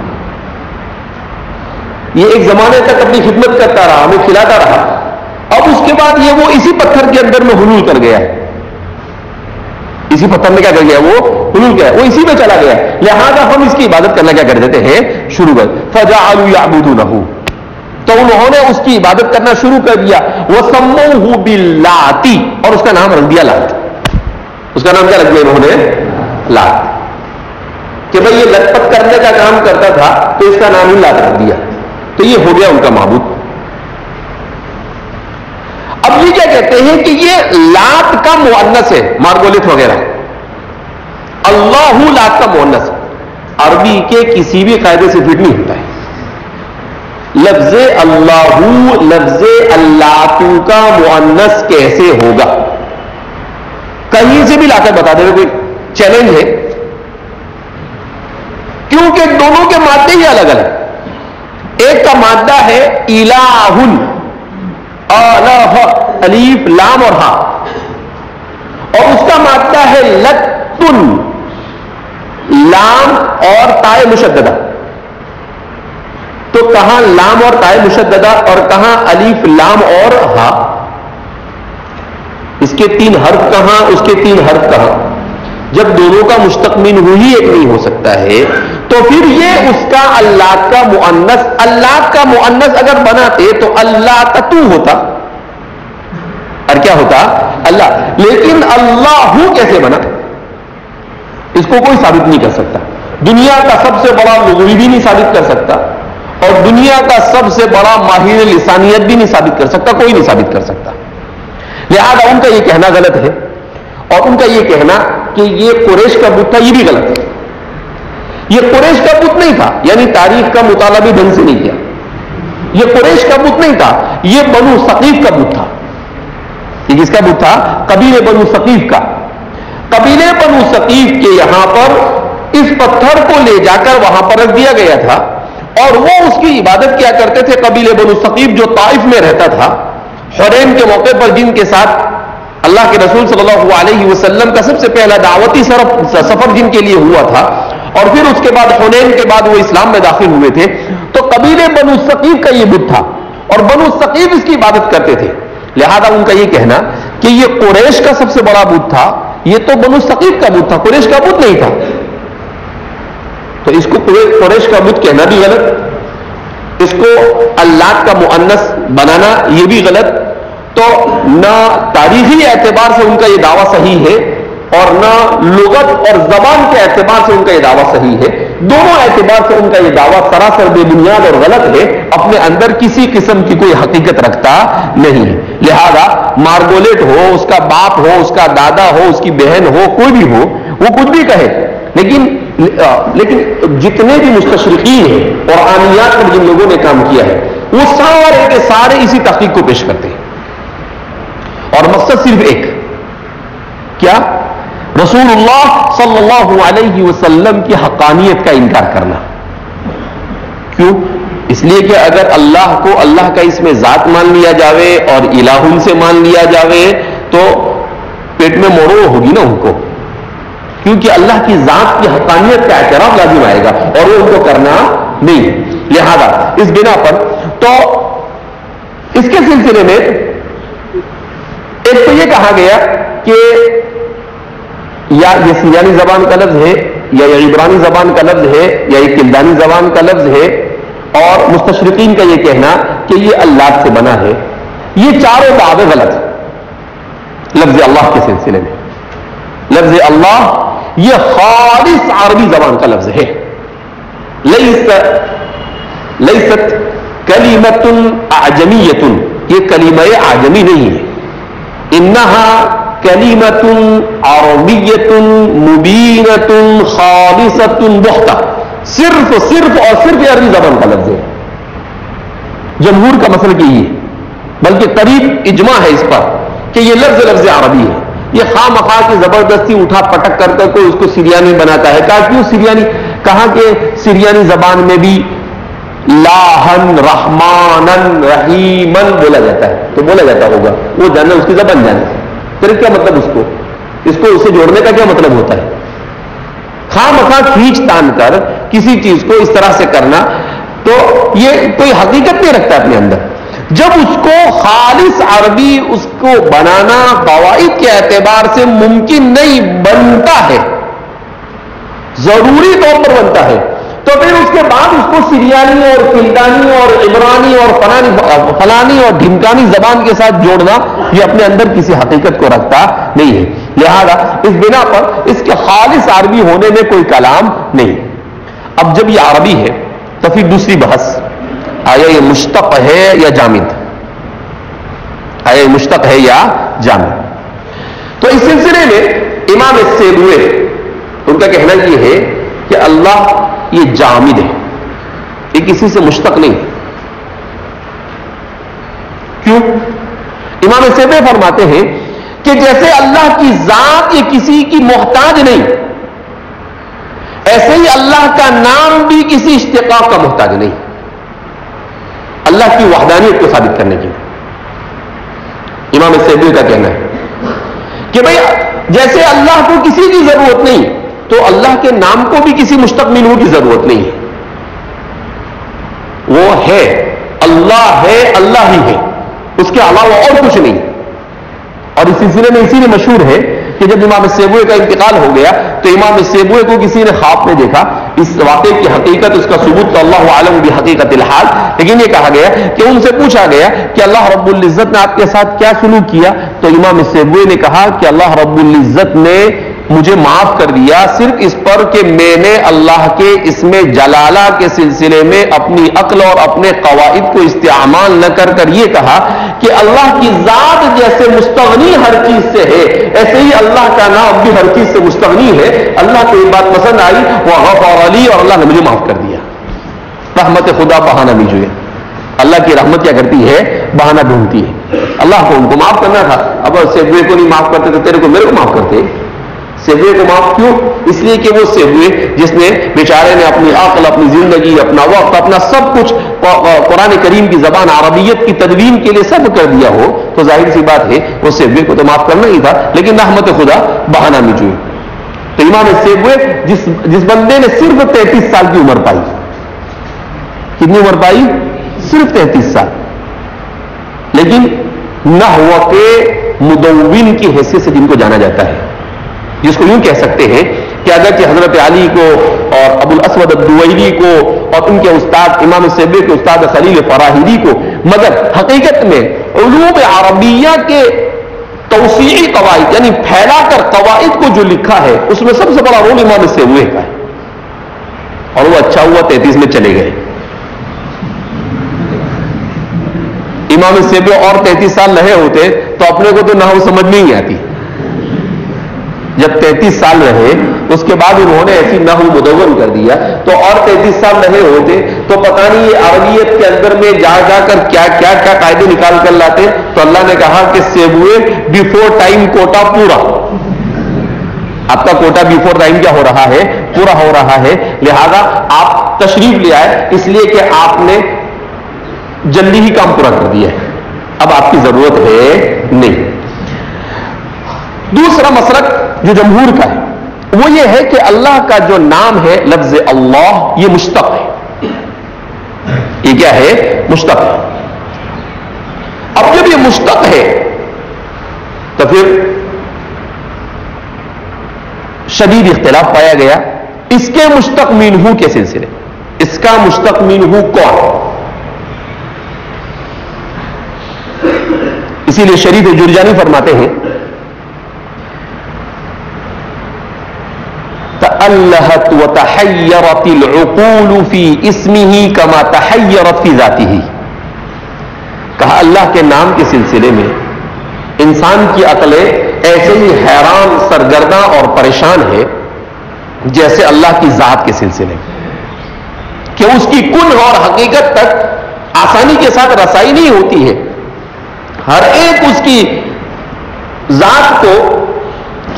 یہ ایک زمانے تک اپنی خدمت کرتا رہا, ہمیں کھلاتا رہا, اب اس کے بعد یہ وہ اسی پتھر کے اندر میں حلول کر گیا ہے, اسی پتھر میں کیا کر گیا, وہ حلول کیا ہے, وہ اسی میں چلا گیا, لہذا ہم اس کی عبادت کرنا کیا کر دیتے ہیں, شروع کر. فجعلوا يعبدونه, تو انہوں نے اس کی عبادت کرنا شروع کر دیا. وسموه باللات, اور اس کا نام رکھ دیا لات. اس کا نام کیا رکھ دیا انہوں نے, لات, کہ بھئی یہ لت پت کرنے کا کام کرتا تھا تو اس کا نام ہی لات رکھ دیا, تو یہ ہو گیا ان کا معبود. اب یہ کیا کہتے ہیں کہ یہ لات کا مؤنث ہے, مارگولت وغیرہ, اللہ لات کا مؤنث, عربی کے کسی بھی قاعدے سے فٹ نہیں ہوتا ہے. لفظ اللہ, لفظ اللہ کا مؤنث کیسے ہوگا, کہیں سے بھی لا کر بتا دے, کوئی چیلنج ہے, کیونکہ دونوں کے مادے ہی الگ الگ. ایک کا مادہ ہے الہ, الہ, الف لام اور ہا, اور اس کا مادہ ہے لتن, لام اور تائے مشددہ. تو کہاں لام اور تائے مشددہ اور کہاں الف لام اور ہا, اس کے 3 حرف کہاں, اس کے 3 حرف کہاں. جب دونوں کا مشتق من ہی ایک نہیں ہو سکتا ہے تو پھر یہ اس کا اللہ کا مؤنث, اللہ کا مؤنث اگر بناتے تو اللہ تتو ہوتا, اور کیا ہوتا, اللہ. لیکن اللہ کیسے بنا, اس کو کوئی ثابت نہیں کر سکتا. دنیا کا سب سے بڑا لغوی بھی نہیں ثابت کر سکتا, اور دنیا کا سب سے بڑا ماہر لسانیت بھی نہیں ثابت کر سکتا, کوئی نہیں ثابت کر سکتا. لہذا ان کا یہ کہنا غلط ہے, اور ان کا یہ کہنا کہ یہ قریش کا بت تھا, یہ بھی غلط ہے. یہ قریش کا بت نہیں تھا, یعنی تاریخ کا مطالعہ بھی ڈھنگ سے نہیں کیا. یہ قریش کا بت نہیں تھا, یہ بنو ثقیف کا بت تھا. یہ کس کا بت تھا, قبیلے بنو ثقیف کا. قبیلے بنو ثقیف کے یہاں پر اس پتھر کو لے جا کر وہاں پر رکھ دیا گیا تھا, اور وہ اس کی عبادت کیا کرتے تھے. قبیلے بنو ثقیف جو طائف میں رہتا تھا, حریم کے موقع پر جن کے ساتھ اللہ کے رسول صلی اللہ علیہ وسلم کا سب سے پہلا دعوتی سفر جن کے لیے ہوا تھا, اور پھر اس کے بعد حنین کے بعد وہ اسلام میں داخل ہوئے تھے, تو قبیلے بنو ثقیف کا یہ بت تھا, اور بنو ثقیف اس کی عبادت کرتے تھے. لہذا ان کا یہ کہنا کہ یہ قریش کا سب سے بڑا بت تھا, یہ تو بنو ثقیف کا بت تھا, قریش کا بت نہیں تھا. تو اس کو قریش کا بت کہنا بھی غلط, اس کو اللہ کا مؤنث بنانا یہ بھی غلط. تو نہ تاریخی اعتبار سے ان کا یہ دعویٰ صحیح ہے, اور نہ لغت اور زبان کے اعتبار سے ان کا یہ دعویٰ صحیح ہے. دونوں اعتبار سے ان کا یہ دعویٰ سراسر بے بنیاد اور غلط ہے, اپنے اندر کسی قسم کی کوئی حقیقت رکھتا نہیں. لہذا مارگولیٹ ہو, اس کا باپ ہو, اس کا دادا ہو, اس کی بہن ہو, کوئی بھی ہو, وہ کچھ بھی کہے, لیکن جتنے بھی مستشرقین ہیں اور آنیات پر جن لوگوں نے کام کیا ہے, وہ سارے کے سارے اسی تحقیق کو پیش کرتے ہیں, اور مقصد صرف ایک, کیا, رسول اللہ صلی اللہ علیہ وسلم کی حقانیت کا انکار کرنا. کیوں؟ اس لیے کہ اگر اللہ کو اللہ کا اس میں ذات مان لیا جاوے اور الہن سے مان لیا جاوے تو پیٹ میں موڑو ہوگی نا ان کو, کیونکہ اللہ کی ذات کی حقانیت کا اعتراف لازم آئے گا, اور وہ ان کو کرنا نہیں. لہذا اس بنا پر تو اس کے سلسلے میں ایک تو یہ کہا گیا کہ یا یہ سریانی زبان کا لفظ ہے, یا یہ عبرانی زبان کا لفظ ہے, یا یہ کلدانی زبان کا لفظ ہے, اور مستشرقین کا یہ کہنا کہ یہ اللہ سے بنا ہے. یہ چاروں دعوے غلط ہیں. لفظ اللہ کے سلسلے میں لفظ اللہ یہ خالص عربی زبان کا لفظ ہے. لیست کلمۃ اعجمیۃ, یہ کلمہ اعجمی نہیں ہے. انہا کلمۃ عربیۃ مبینۃ خالصۃ بحتہ, صرف اور صرف عربی زبان کا لفظ ہے. جمہور کا مسئلہ یہی ہے, بلکہ قریب اجماع ہے اس پر کہ یہ لفظ عربی ہے. یہ خواہ مخواہ کی زبردستی اٹھا پٹک کر کوئی اس کو سریانی بناتا ہے. کہا کیوں سریانی, کہا کہ سریانی زبان میں بھی لاہن رحمانن رحیمن بولا جاتا ہے, تو بولا جاتا ہوگا, وہ جانا اس کی زبان جانے. پھر کیا مطلب اس کو اسے جوڑنے کا کیا مطلب ہوتا ہے؟ خواہ مخواہ کھینچ تان کر کسی چیز کو اس طرح سے کرنا. تو یہ کوئی حقیقت نہیں رکھتا اپنے اندر. جب اس کو خالص عربی اس کو بنانا قواعد کے اعتبار سے ممکن نہیں بنتا ہے، ضروری طور پر بنتا ہے، تو پھر اس کے بعد اس کو سریانی اور کلدانی اور عبرانی اور فلانی اور ڈھمکانی زبان کے ساتھ جوڑنا یہ اپنے اندر کسی حقیقت کو رکھتا نہیں ہے. لہذا اس بنا پر اس کے خالص عربی ہونے میں کوئی کلام نہیں. اب جب یہ عربی ہے تو پھر دوسری بحث، آیا یہ مشتق ہے یا جامد؟ آیا یہ مشتق ہے یا جامد؟ تو اس سلسلے میں امام سیبوی ان کا کہنا یہ ہے کہ اللہ یہ جامد ہے، یہ کسی سے مشتق نہیں. کیوں؟ امام سیبوی فرماتے ہیں کہ جیسے اللہ کی ذات یہ کسی کی محتاج نہیں، ایسے ہی اللہ کا نام بھی کسی اشتقاق کا محتاج نہیں. اللہ کی وحدانیت کو ثابت کرنے کے لیے امام سیبوی کا کہنا ہے کہ بھئی جیسے اللہ کو کسی کی ضرورت نہیں تو اللہ کے نام کو بھی کسی مشتق منہ کی ضرورت نہیں ہے. وہ ہے، اللہ ہے، اللہ ہی ہے، اس کے علاوہ اور کچھ نہیں. اور اس سلسلے میں اسی لیے مشہور ہے کہ جب امام سیبوی کا انتقال ہو گیا تو امام سیبوی کو کسی نے خواب میں دیکھا. اس واقعے کی حقیقت، اس کا ثبوت تو اللہ عالم بحقیقت الحال، لیکن یہ کہا گیا کہ ان سے پوچھا گیا کہ اللہ رب العزت نے آپ کے ساتھ کیا سلوک کیا؟ تو امام سیبوی نے کہا کہ اللہ رب العزت نے مجھے معاف کر دیا صرف اس پر کہ میں نے اللہ کے اسم جلالہ کے سلسلے میں اپنی عقل اور اپنے قواعد کو استعمال نہ کر کر یہ کہا کہ اللہ کی ذات جیسے مستغنی ہر چیز سے ہے، ایسے ہی اللہ کا نام بھی ہر چیز سے مستغنی ہے. اللہ کو یہ بات پسند آئی، وہ غفر علی، اور اللہ نے مجھے معاف کر دیا. رحمت خدا بہانہ بھی جو ہے، اللہ کی رحمت کیا کرتی ہے؟ بہانہ ڈھونڈتی ہے. اللہ کو ان کو معاف کرنا تھا، اب سیبوی کو نہیں معاف کرتے تو تیرے کو میرے کو معاف کرتے. سیبوی کو معاف کیوں؟ اس لیے کہ وہ سیبوی جس نے بیچارے نے اپنی عقل، اپنی زندگی، اپنا وقت، اپنا سب کچھ قرآن کریم کی زبان عربیت کی تدوین کے لیے سب کر دیا ہو تو ظاہر سی بات ہے وہ سیبوی کو تو معاف کرنا ہی تھا، لیکن رحمت خدا بہانہ میں جو ہے. تو امام سیبوی جس بندے نے صرف 33 سال کی عمر پائی، کتنی عمر پائی؟ صرف 33 سال، لیکن نحو کے مدون کی حیثیت سے جن کو جانا جاتا ہے، جس کو یوں کہہ سکتے ہیں کہ اگرچہ حضرت علی کو اور ابو الاسود الدویلی کو اور ان کے استاد امام سیبوی کے استاد خلیل فراہیدی کو، مگر حقیقت میں علوم عربیہ کے توسیعی قواعد یعنی پھیلا کر قواعد کو جو لکھا ہے اس میں سب سے بڑا رول امام سیبوی کا ہے. اور وہ اچھا ہوا 33 میں چلے گئے. امام سیبوی اور 33 سال رہے ہوتے تو اپنے کو تو نحو سمجھ نہیں آتی. جب 33 سال رہے اس کے بعد انہوں نے ایسی نحو مدون کر دیا تو اور 33 سال رہے ہوتے تو پتہ نہیں یہ عربیت کے اندر میں جا جا کر کیا کیا کیا قاعدے نکال کر لاتے. تو اللہ نے کہا کہ سیبوی بیفور ٹائم کوٹا پورا، آپ کا کوٹا بیفور ٹائم کیا ہو رہا ہے؟ پورا ہو رہا ہے. لہذا آپ تشریف لے آئے اس لیے کہ آپ نے جلدی ہی کام پورا کر دیا ہے، اب آپ کی ضرورت ہے نہیں. دوسرا مسلک جو جمہور کا ہے وہ یہ ہے کہ اللہ کا جو نام ہے لفظ اللہ یہ مشتق ہے. یہ کیا ہے؟ مشتق ہے. اب جب یہ مشتق ہے تو پھر شدید اختلاف پایا گیا اس کے مشتق منہ کے سلسلے. اس کا مشتق منہ کون؟ اسی لیے شریف جرجانی فرماتے ہیں تألہت وتحیرت العقول فی اسمہ کما تحیرت فی ذاتہ. کہا اللہ کے نام کے سلسلے میں انسان کی عقلیں ایسے ہی حیران، سرگرداں اور پریشان ہے جیسے اللہ کی ذات کے سلسلے میں، کہ اس کی کن اور حقیقت تک آسانی کے ساتھ رسائی نہیں ہوتی ہے. ہر ایک اس کی ذات کو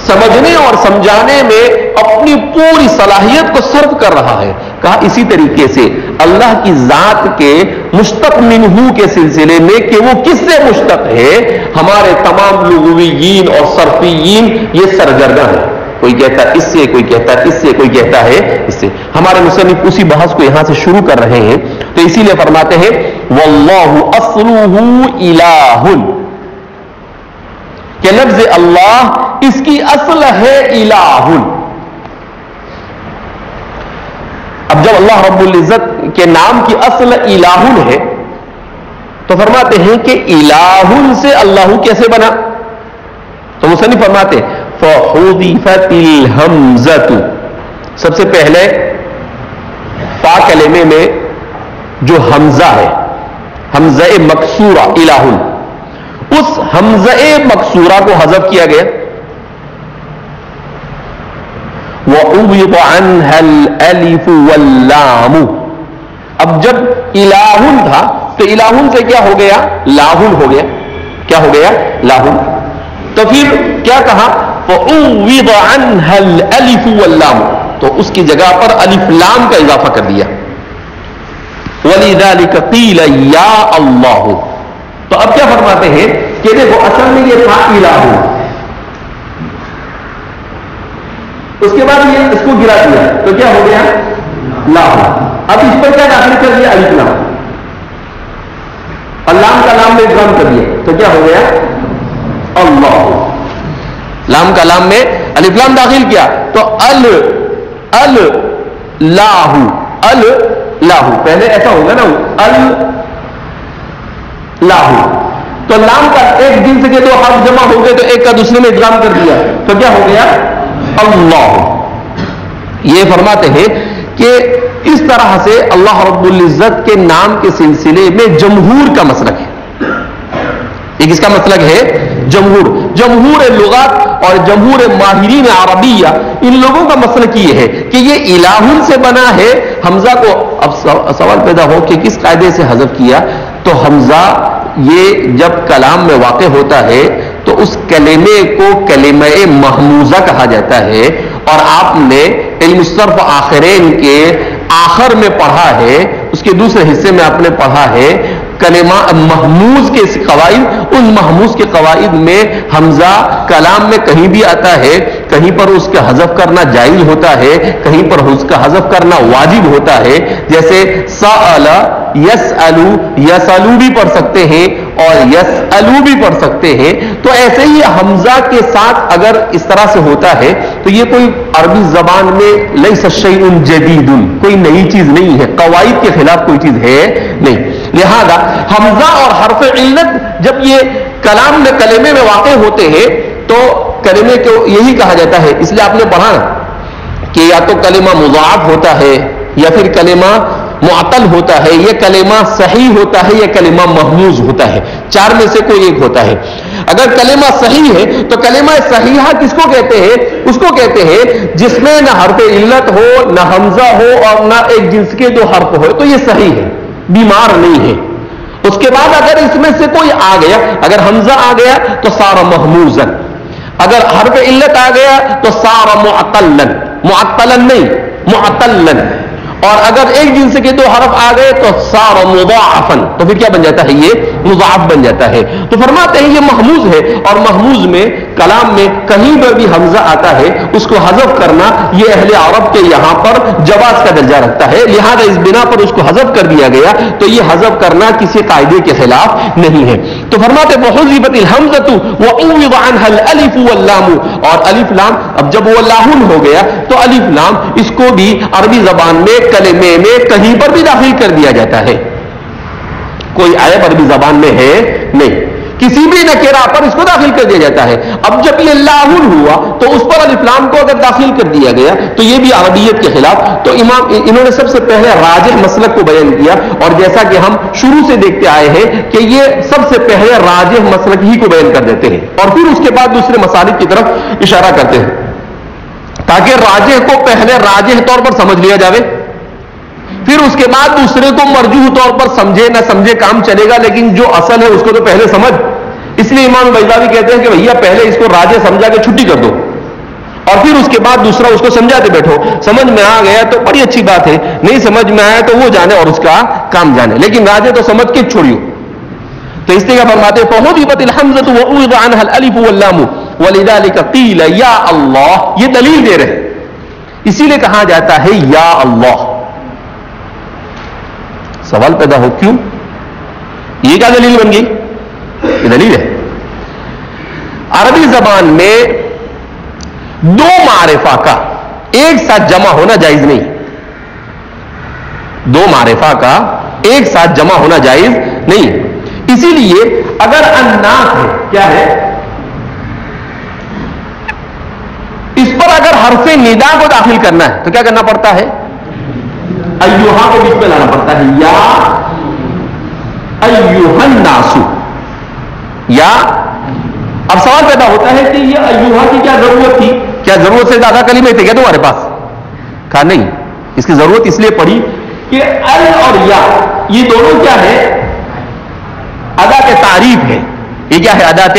سمجھنے اور سمجھانے میں اپنی پوری صلاحیت کو صرف کر رہا ہے. کہا اسی طریقے سے اللہ کی ذات کے مشتق منہ کے سلسلے میں کہ وہ کس سے مشتق ہے، ہمارے تمام لغویین اور صرفیین یہ سرگرداں ہے. کوئی کہتا ہے اس سے، کوئی کہتا ہے اس سے، کوئی کہتا ہے اس سے. ہمارے مصنف اسی بحث کو یہاں سے شروع کر رہے ہیں تو اسی لیے فرماتے ہیں واللہ اصلہ الہ، کہ لفظ اللہ اس کی اصل ہے الہ۔ اب جب اللہ رب العزت کے نام کی اصل الہ ہے تو فرماتے ہیں کہ الہ سے اللہ کیسے بنا؟ تو مصنف فرماتے فحذفت الحمزۃ، سب سے پہلے فا کلمے میں جو حمزہ ہے، حمزہ مکسورہ الہ، اس حمزہ مکسورہ کو حذف کیا گیا۔ وَعُوِضَ عَنْهَا الْأَلِفُ وَاللَّامُ، اب جب الہن تھا تو الہن سے کیا ہو گیا؟ لاہن ہو گیا۔ کیا ہو گیا؟ لاہن۔ تو پھر کیا کہا؟ وَعُوِضَ عَنْهَا الْأَلِفُ وَاللَّامُ، تو اس کی جگہ پر الف لام کا اضافہ کر دیا۔ وَلِذَلِكَ قِيلَ يَا اللَّهُ، تو اب کیا فرماتے ہیں کہ دیکھو اصل میں یہ تھا الہ، اس کے بعد یہ اس کو گرا دیا تو کیا ہو گیا؟ لام۔ اب اس پر کیا داخل کر دیا؟ الف لام، لام کا لام میں ادغام کر دیا تو کیا ہو گیا؟ اللہ۔ لام کا لام میں الف لام داخل کیا تو لاہو، پہلے ایسا ہوگا نا لاہو، تو لام کا ایک جنس کے دو حرف جمع ہو گئے تو ایک کا دوسرے میں ادغام کر دیا تو کیا ہو گیا؟ اللہ۔ یہ فرماتے ہیں کہ اس طرح سے اللہ رب العزت کے نام کے سلسلے میں جمہور کا مسلک ہے۔ یہ کس کا مسلک ہے؟ جمہور لغات اور جمہور ماہرین عربیہ، ان لوگوں کا مسلک یہ ہے کہ یہ الہن سے بنا ہے۔ حمزہ کو اب سوال پیدا ہو کہ کس قاعدے سے حذف کیا، تو حمزہ یہ جب کلام میں واقع ہوتا ہے تو اس کلمے کو کلمہ محموزہ کہا جاتا ہے، اور آپ نے علم الصرف آخرین کے آخر میں پڑھا ہے، اس کے دوسرے حصے میں آپ نے پڑھا ہے کلمہ محموز کے قواعد۔ ان محموز کے قواعد میں حمزہ کلام میں کہیں بھی آتا ہے، کہیں پر اس کا حذف کرنا جائز ہوتا ہے، کہیں پر اس کا حذف کرنا واجب ہوتا ہے۔ جیسے سأل، یسألو، یسألو بھی پڑھ سکتے ہیں اور یسألو بھی پڑھ سکتے ہیں۔ تو ایسے ہی حمزہ کے ساتھ اگر اس طرح سے ہوتا ہے تو یہ کوئی عربی زبان میں لیس شیء جدید، کوئی نئی چیز نہیں ہے، قواعد کے خلاف کوئی چیز ہے نہیں۔ لہذا حمزہ اور حرف علت جب یہ کلام میں کلمے میں واقع ہوتے ہیں تو کلمے کو یہی کہا جاتا ہے۔ اس لیے آپ نے پڑھا کہ یا تو کلمہ مضاعف ہوتا ہے یا پھر کلمہ معطل ہوتا ہے، یہ کلمہ صحیح ہوتا ہے، یہ کلمہ محموز ہوتا ہے، چار میں سے کوئی ایک ہوتا ہے۔ اگر کلمہ صحیح ہے تو کلمہ صحیحہ کس کو کہتے ہیں؟ اس کو کہتے ہیں جس میں نہ حرف علت ہو، نہ حمزہ ہو اور نہ ایک جنس کے دو حرف ہو، تو یہ صحیح ہے، بیمار نہیں ہے۔ اس کے بعد اگر اس میں سے کوئی آ گیا، اگر حمزہ آ گیا تو صار محموزن، اگر حرف علت آ گیا تو صار معطلن، معطلن نہیں معطلن، اور اگر ایک جنس کے دو حرف آ گئے تو صار مضاعفن، تو پھر کیا بن جاتا ہے؟ یہ مضاعف بن جاتا ہے۔ تو فرماتے ہیں یہ محموز ہے، اور محموز میں کلام میں کہیں پر بھی حمزہ آتا ہے اس کو حذف کرنا یہ اہل عرب کے یہاں پر جواز کا درجہ رکھتا ہے، لہذا اس بنا پر اس کو حذف کر دیا گیا، تو یہ حذف کرنا کسی قاعدے کے خلاف نہیں ہے۔ تو فرماتے وحذفت الحمزۃ وعوض عنها الالف واللام، اور الف لام اب جب وہ لاہن ہو گیا تو الف لام اس کو بھی عربی زبان میں کلمے میں کہیں پر بھی داخل کر دیا جاتا ہے، کوئی عیب عربی زبان میں ہے نہیں، کسی بھی نکرہ پر اس کو داخل کر دیا جاتا ہے۔ اب جب یہ لاہن ہوا تو اس پر الف لام کو اگر داخل کر دیا گیا تو یہ بھی عربیت کے خلاف۔ تو انہوں نے سب سے پہلے راجح مسلک کو بیان کیا، اور جیسا کہ ہم شروع سے دیکھتے آئے ہیں کہ یہ سب سے پہلے راجح مسلک ہی کو بیان کر دیتے ہیں اور پھر اس کے بعد دوسرے مسالک کی طرف اشارہ کرتے ہیں، تاکہ راجح کو پہلے راجح طور پر سمجھ لیا جاوے، پھر اس کے بعد دوسرے کو مرجوح طور پر سمجھے نہ سمجھے کام چلے گا، لیکن جو اصل ہے اس کو تو پہلے سمجھ۔ اس لیے امام بیضاوی کہتے ہیں کہ بھیا پہلے اس کو راجح سمجھا کے چھٹی کر دو، اور پھر اس کے بعد دوسرا اس کو سمجھاتے بیٹھو، سمجھ میں آ گیا تو بڑی اچھی بات ہے، نہیں سمجھ میں آیا تو وہ جانے اور اس کا کام جانے، لیکن راجح تو سمجھ کے چھوڑیو۔ تو اس لیے فرماتے فحذفت الحمزۃ وعوض عنها الالف واللام ولذلك قیل یا اللہ، یہ دلیل دے رہے، اسی لیے کہا جاتا ہے یا اللہ۔ سوال پیدا ہو کیوں؟ یہ کیا دلیل بن گئی؟ یہ دلیل ہے عربی زبان میں دو معرفہ کا ایک ساتھ جمع ہونا جائز نہیں. دو معرفہ کا ایک ساتھ جمع ہونا جائز نہیں. اسی لیے اگر الناس ہے کیا ہے اس پر اگر حرف ندا کو داخل کرنا ہے تو کیا کرنا پڑتا ہے؟ ایوہا کو بیچ میں لانا پڑتا ہے. یا ایوہا الناس. یا اب سوال پیدا ہوتا ہے کہ یہ ایوہا کی کیا ضرورت تھی؟ کیا ضرورت سے زیادہ کلمے تھے کیا تمہارے پاس؟ کہا نہیں. اس کی ضرورت اس لیے پڑی کہ ال اور یا یہ دونوں کیا ہے؟ ادات تعریف ہے. یہ کیا ہے؟ ادات.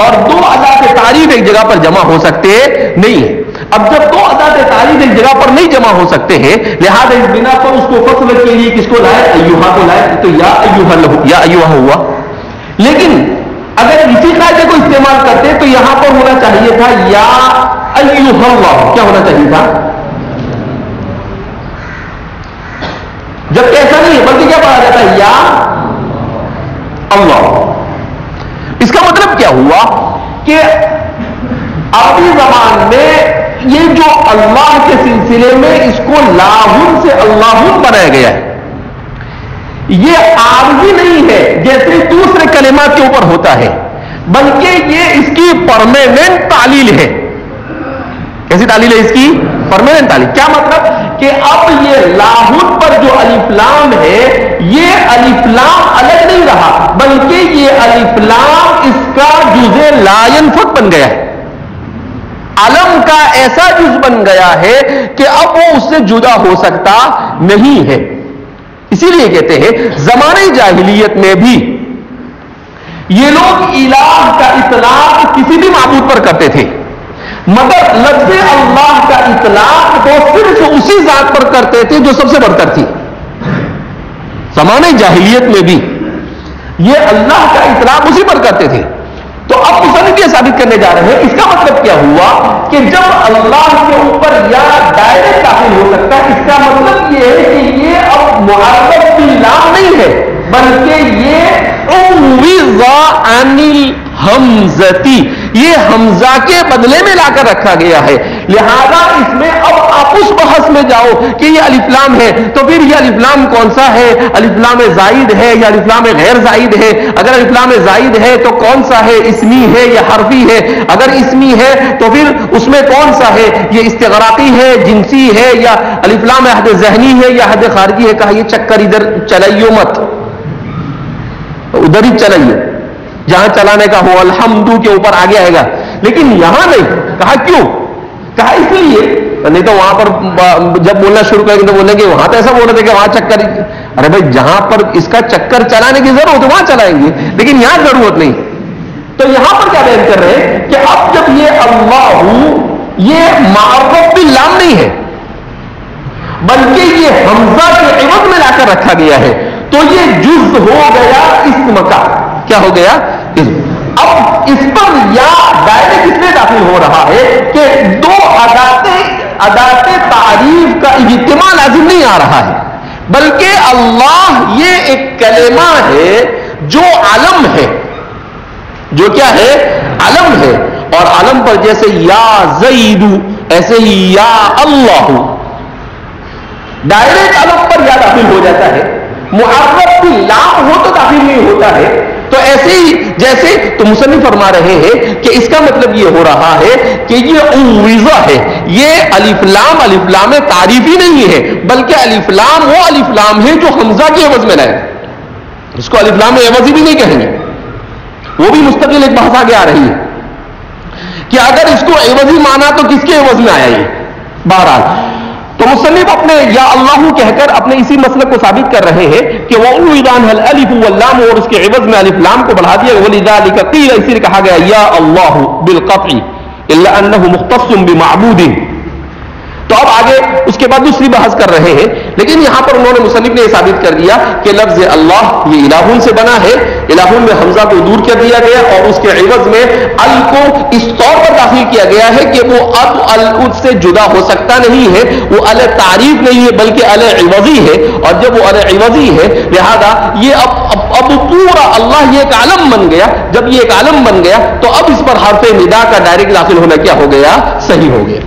اور دو ادات تعریف ایک جگہ پر جمع ہو سکتے نہیں ہیں. اب جب دو ادات تعریف ایک جگہ پر نہیں جمع ہو سکتے ہیں لہذا اس بنا پر اس کو فصل کے لیے کس کو لائے؟ ایوہا کو لائے. تو یا ایوہا لہو یا ایوہا ہوا. لیکن اگر اسی قاعدے کو استعمال کرتے تو یہاں پر ہونا چاہیے تھا یا ایوہا اللہ. کیا ہونا چاہیے تھا؟ جب ایسا نہیں ہے بلکہ کیا پڑھا جاتا ہے؟ یا اللہ. اس کا مطلب کیا ہوا کہ عربی زبان میں یہ جو اللہ کے سلسلے میں اس کو لاہن سے اللہن بنایا گیا ہے یہ عارضی نہیں ہے جیسے دوسرے کلمات کے اوپر ہوتا ہے بلکہ یہ اس کی پرماننٹ تعلیل ہے. کیسی تعلیل ہے اس کی؟ پرماننٹ تعلیل. کیا مطلب کہ اب یہ لاہن پر جو الف لام ہے یہ الف لام الگ نہیں رہا بلکہ یہ الف لام اس کا جزء لا ينفك بن گیا ہے. علم کا ایسا جز بن گیا ہے کہ اب وہ اس سے جدا ہو سکتا نہیں ہے. اسی لیے کہتے ہیں زمانے جاہلیت میں بھی یہ لوگ الہ کا اطلاق کسی بھی معبود پر کرتے تھے مگر لفظ اللہ کا اطلاق تو صرف اسی ذات پر کرتے تھے جو سب سے بڑھ کر تھی. زمانے جاہلیت میں بھی یہ اللہ کا اطلاق اسی پر کرتے تھے. تو اب مصنف یہ ثابت کرنے جا رہے ہیں اس کا مطلب کیا ہوا کہ جب اللہ کے اوپر یا ڈائریکٹ داخل ہو سکتا ہے اس کا مطلب یہ ہے کہ یہ اب معرف باللام نہیں ہے بلکہ یہ حمزتی یہ حمزہ کے بدلے میں لا کر رکھا گیا ہے. لہذا اس میں اب آپ اس بحث میں جاؤ کہ یہ الف لام ہے تو پھر یہ الف لام کون سا ہے؟ الف لام زائد ہے یا الف لام غیر زائد ہے؟ اگر الف لام زائد ہے تو کون سا ہے؟ اسمی ہے یا حرفی ہے؟ اگر اسمی ہے تو پھر اس میں کون سا ہے؟ یہ استغراقی ہے جنسی ہے یا الف لام حد ذہنی ہے یا حد خارجی ہے؟ کہا یہ چکر ادھر چلائیو مت, ادھر ہی چلائیے جہاں چلانے کا ہو الحمد کے اوپر آگے آئے گا لیکن یہاں نہیں. کہا کیوں؟ کہا اس لیے نہیں تو وہاں پر جب بولنا شروع کریں گے تو بولیں گے وہاں تو ایسا بول رہے تھے کہ وہاں چکر. ارے بھائی جہاں پر اس کا چکر چلانے کی ضرورت ہے وہاں چلائیں گے لیکن یہاں ضرورت نہیں. تو یہاں پر کیا بیان کر رہے ہیں کہ اب جب یہ اللہ یہ معرف باللام نہیں ہے بلکہ یہ حمزہ کے عوض میں لا کر رکھا گیا ہے تو یہ جز ہو گیا اسم کا. کیا ہو گیا؟ اب اس پر یا ڈائریکٹ اس میں داخل ہو رہا ہے کہ دو ادات تعریف کا اجتماع لازم نہیں آ رہا ہے بلکہ اللہ یہ ایک کلمہ ہے جو علم ہے. جو کیا ہے؟ علم ہے. اور علم پر جیسے یا زید ایسے ہی یا اللہ ڈائریکٹ علم پر یا داخل ہو جاتا ہے. معرف باللام ہو تو داخل نہیں ہوتا ہے. تو ایسے ہی جیسے تو مصنف فرما رہے ہیں کہ اس کا مطلب یہ ہو رہا ہے کہ یہ عوضہ ہے. یہ الف لام تعریفی نہیں ہے بلکہ الف لام وہ الف لام ہے جو حمزہ کے عوض میں لائے. اس کو الف لام عوضی بھی نہیں کہیں گے, وہ بھی مستقل ایک بحث آگے آ رہی ہے کہ اگر اس کو عوضی مانا تو کس کے عوض میں آیا یہ. بہرحال تو مصنف اپنے یا اللہ کہہ کر اپنے اسی مسئلے کو ثابت کر رہے ہیں کہ وَأُوِّدَانْ الْأَلِفُ وَاللَّامُ اور اس کے عوض میں الف لام کو بڑھا دیا. وَلِذَلِكَ قِيلَ اسی لیے کہا گیا یا اللہ بالقطع الا انه مختص بمعبود. تو تو اب آگے اس کے بعد دوسری بحث کر رہے ہیں، لیکن یہاں پر انہوں نے مصنف نے یہ ثابت کر دیا کہ لفظ اللہ یہ الہون سے بنا ہے، الہون میں حمزہ کو دور کر دیا گیا اور اس کے عوض میں ال کو اس طور پر داخل کیا گیا ہے کہ وہ اب ال سے جدا ہو سکتا نہیں ہے، وہ ال تعریف نہیں ہے بلکہ ال عوضی ہے، اور جب وہ ال عوضی ہے لہذا یہ اب پورا اللہ یہ ایک عالم بن گیا، جب یہ ایک عالم بن گیا تو اب اس پر حرف ندا کا ڈائریکٹ داخل ہونا کیا ہو گیا؟ صحیح ہو گیا۔